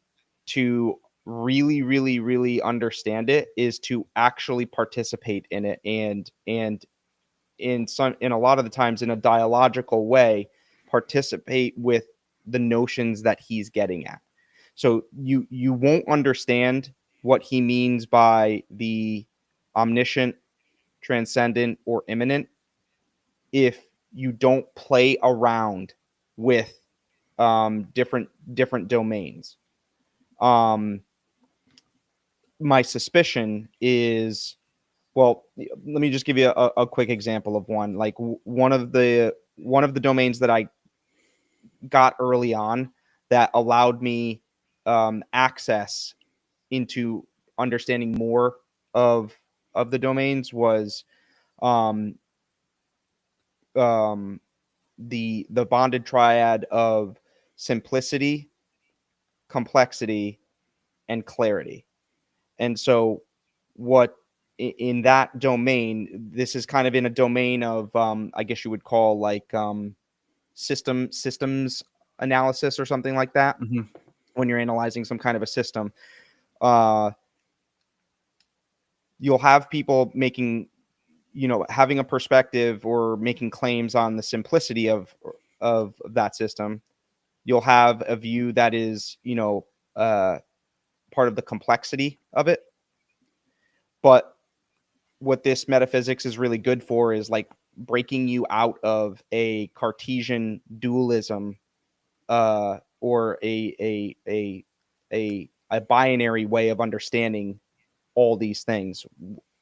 to really, really, really understand it is to actually participate in it, and in a lot of the times in a dialogical way participate with the notions that he's getting at. So you won't understand what he means by the omniscient, transcendent, or immanent if you don't play around with different domains. Um, my suspicion is, well, let me just give you a quick example of one. Like one of the domains that I got early on that allowed me access into understanding more of the domains was um, um, the bonded triad of simplicity, complexity, and clarity. And so what in that domain, this is kind of in a domain of I guess you would call like systems analysis or something like that. Hmm. When you're analyzing some kind of a system, uh you'll have people making, having a perspective or making claims on the simplicity of that system. You'll have a view that is, part of the complexity of it. But what this metaphysics is really good for is like breaking you out of a Cartesian dualism, or a binary way of understanding all these things,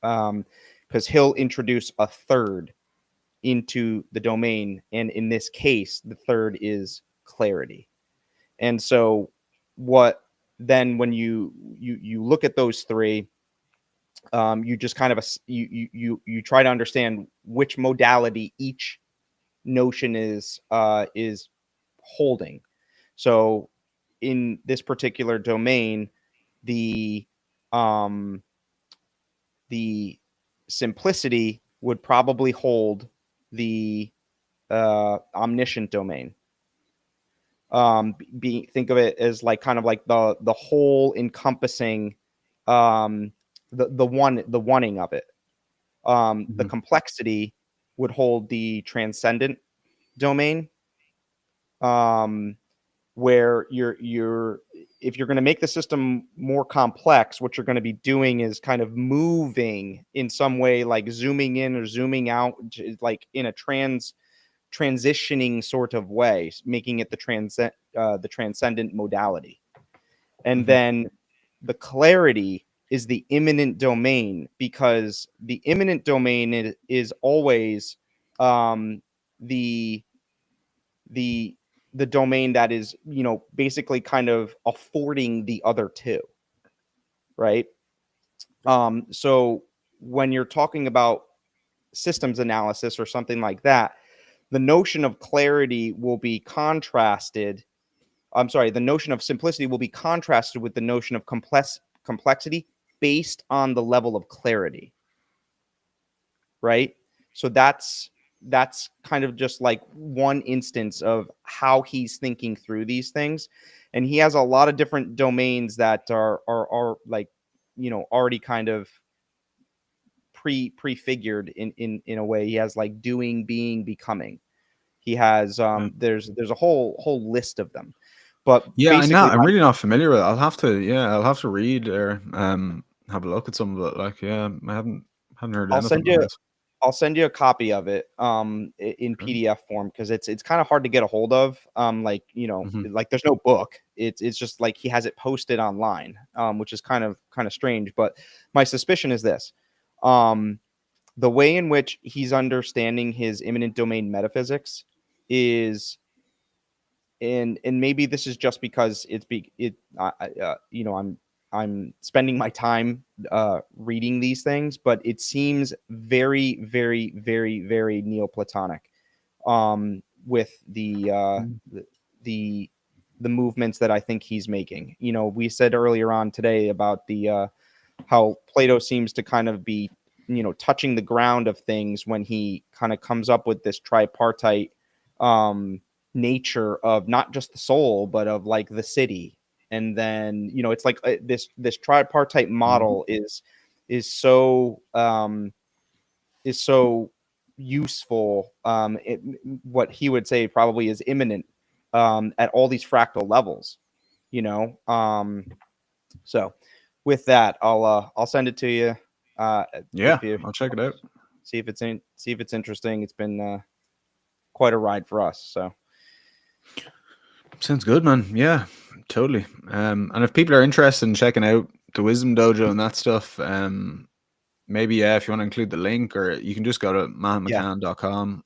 because he'll introduce a third into the domain, and in this case the third is clarity. And so what then when you look at those three, you just kind of you try to understand which modality each notion is holding. So in this particular domain, the um the simplicity would probably hold the omniscient domain. Think of it as like kind of like the whole encompassing, the oneing of it. The Hmm. complexity would hold the transcendent domain, um, where if you're going to make the system more complex, what you're going to be doing is kind of moving in some way, like zooming in or zooming out, like in a transitioning sort of way, making it the transcendent modality. And then the clarity is the immanent domain, because the immanent domain is always the the domain that is, basically kind of affording the other two, right? So when you're talking about systems analysis or something like that, the notion of clarity will be contrasted. I'm sorry, the notion of simplicity will be contrasted with the notion of complexity based on the level of clarity, right? So that's kind of just like one instance of how he's thinking through these things. And he has a lot of different domains that are like, already kind of prefigured in a way. He has like doing, being, becoming. He has there's a whole list of them. But Yeah, basically I'm really not familiar with it. I'll have to read or have a look at some of it. Like, yeah, I haven't heard I'll anything send on you this. I'll send you a copy of it in Okay. PDF form, because it's kind of hard to get a hold of. Like, like there's no book. It's just like he has it posted online, which is kind of strange. But my suspicion is this. The way in which he's understanding his imminent domain metaphysics is, and maybe this is just because I'm spending my time reading these things, but it seems very, very, very, very Neoplatonic, with the the movements that I think he's making. We said earlier on today about the how Plato seems to kind of be, touching the ground of things when he kind of comes up with this tripartite nature of not just the soul, but of like the city. And then, it's like this tripartite model is so useful. What he would say probably is imminent at all these fractal levels, so with that, I'll send it to you. Yeah, If you I'll check it out. see if it's interesting. It's been quite a ride for us. So Sounds good, man. Yeah, totally. And if people are interested in checking out the Wisdom Dojo and that stuff, maybe if you want to include the link, or you can just go to yeah, mahonmccann.com.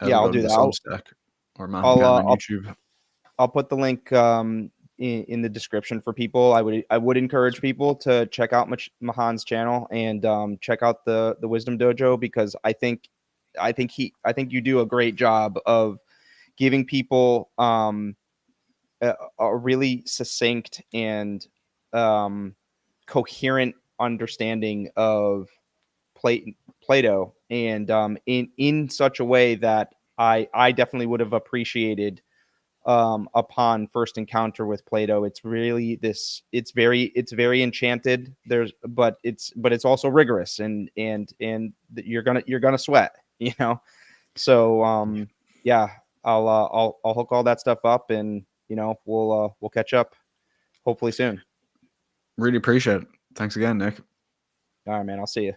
yeah, It'll I'll go to do the that. Substack or Mahon I'll McCann uh, on I'll YouTube. I'll put the link in the description for people. I would encourage people to check out Mahon's channel and check out the Wisdom Dojo, because I think you do a great job of giving people a really succinct and coherent understanding of Plato, and in such a way that I definitely would have appreciated upon first encounter with Plato. It's really it's very enchanted. But it's also rigorous, and you're gonna sweat, So yeah, I'll hook all that stuff up, and we'll catch up hopefully soon. Really appreciate it. Thanks again, Nick. All right, man. I'll see you.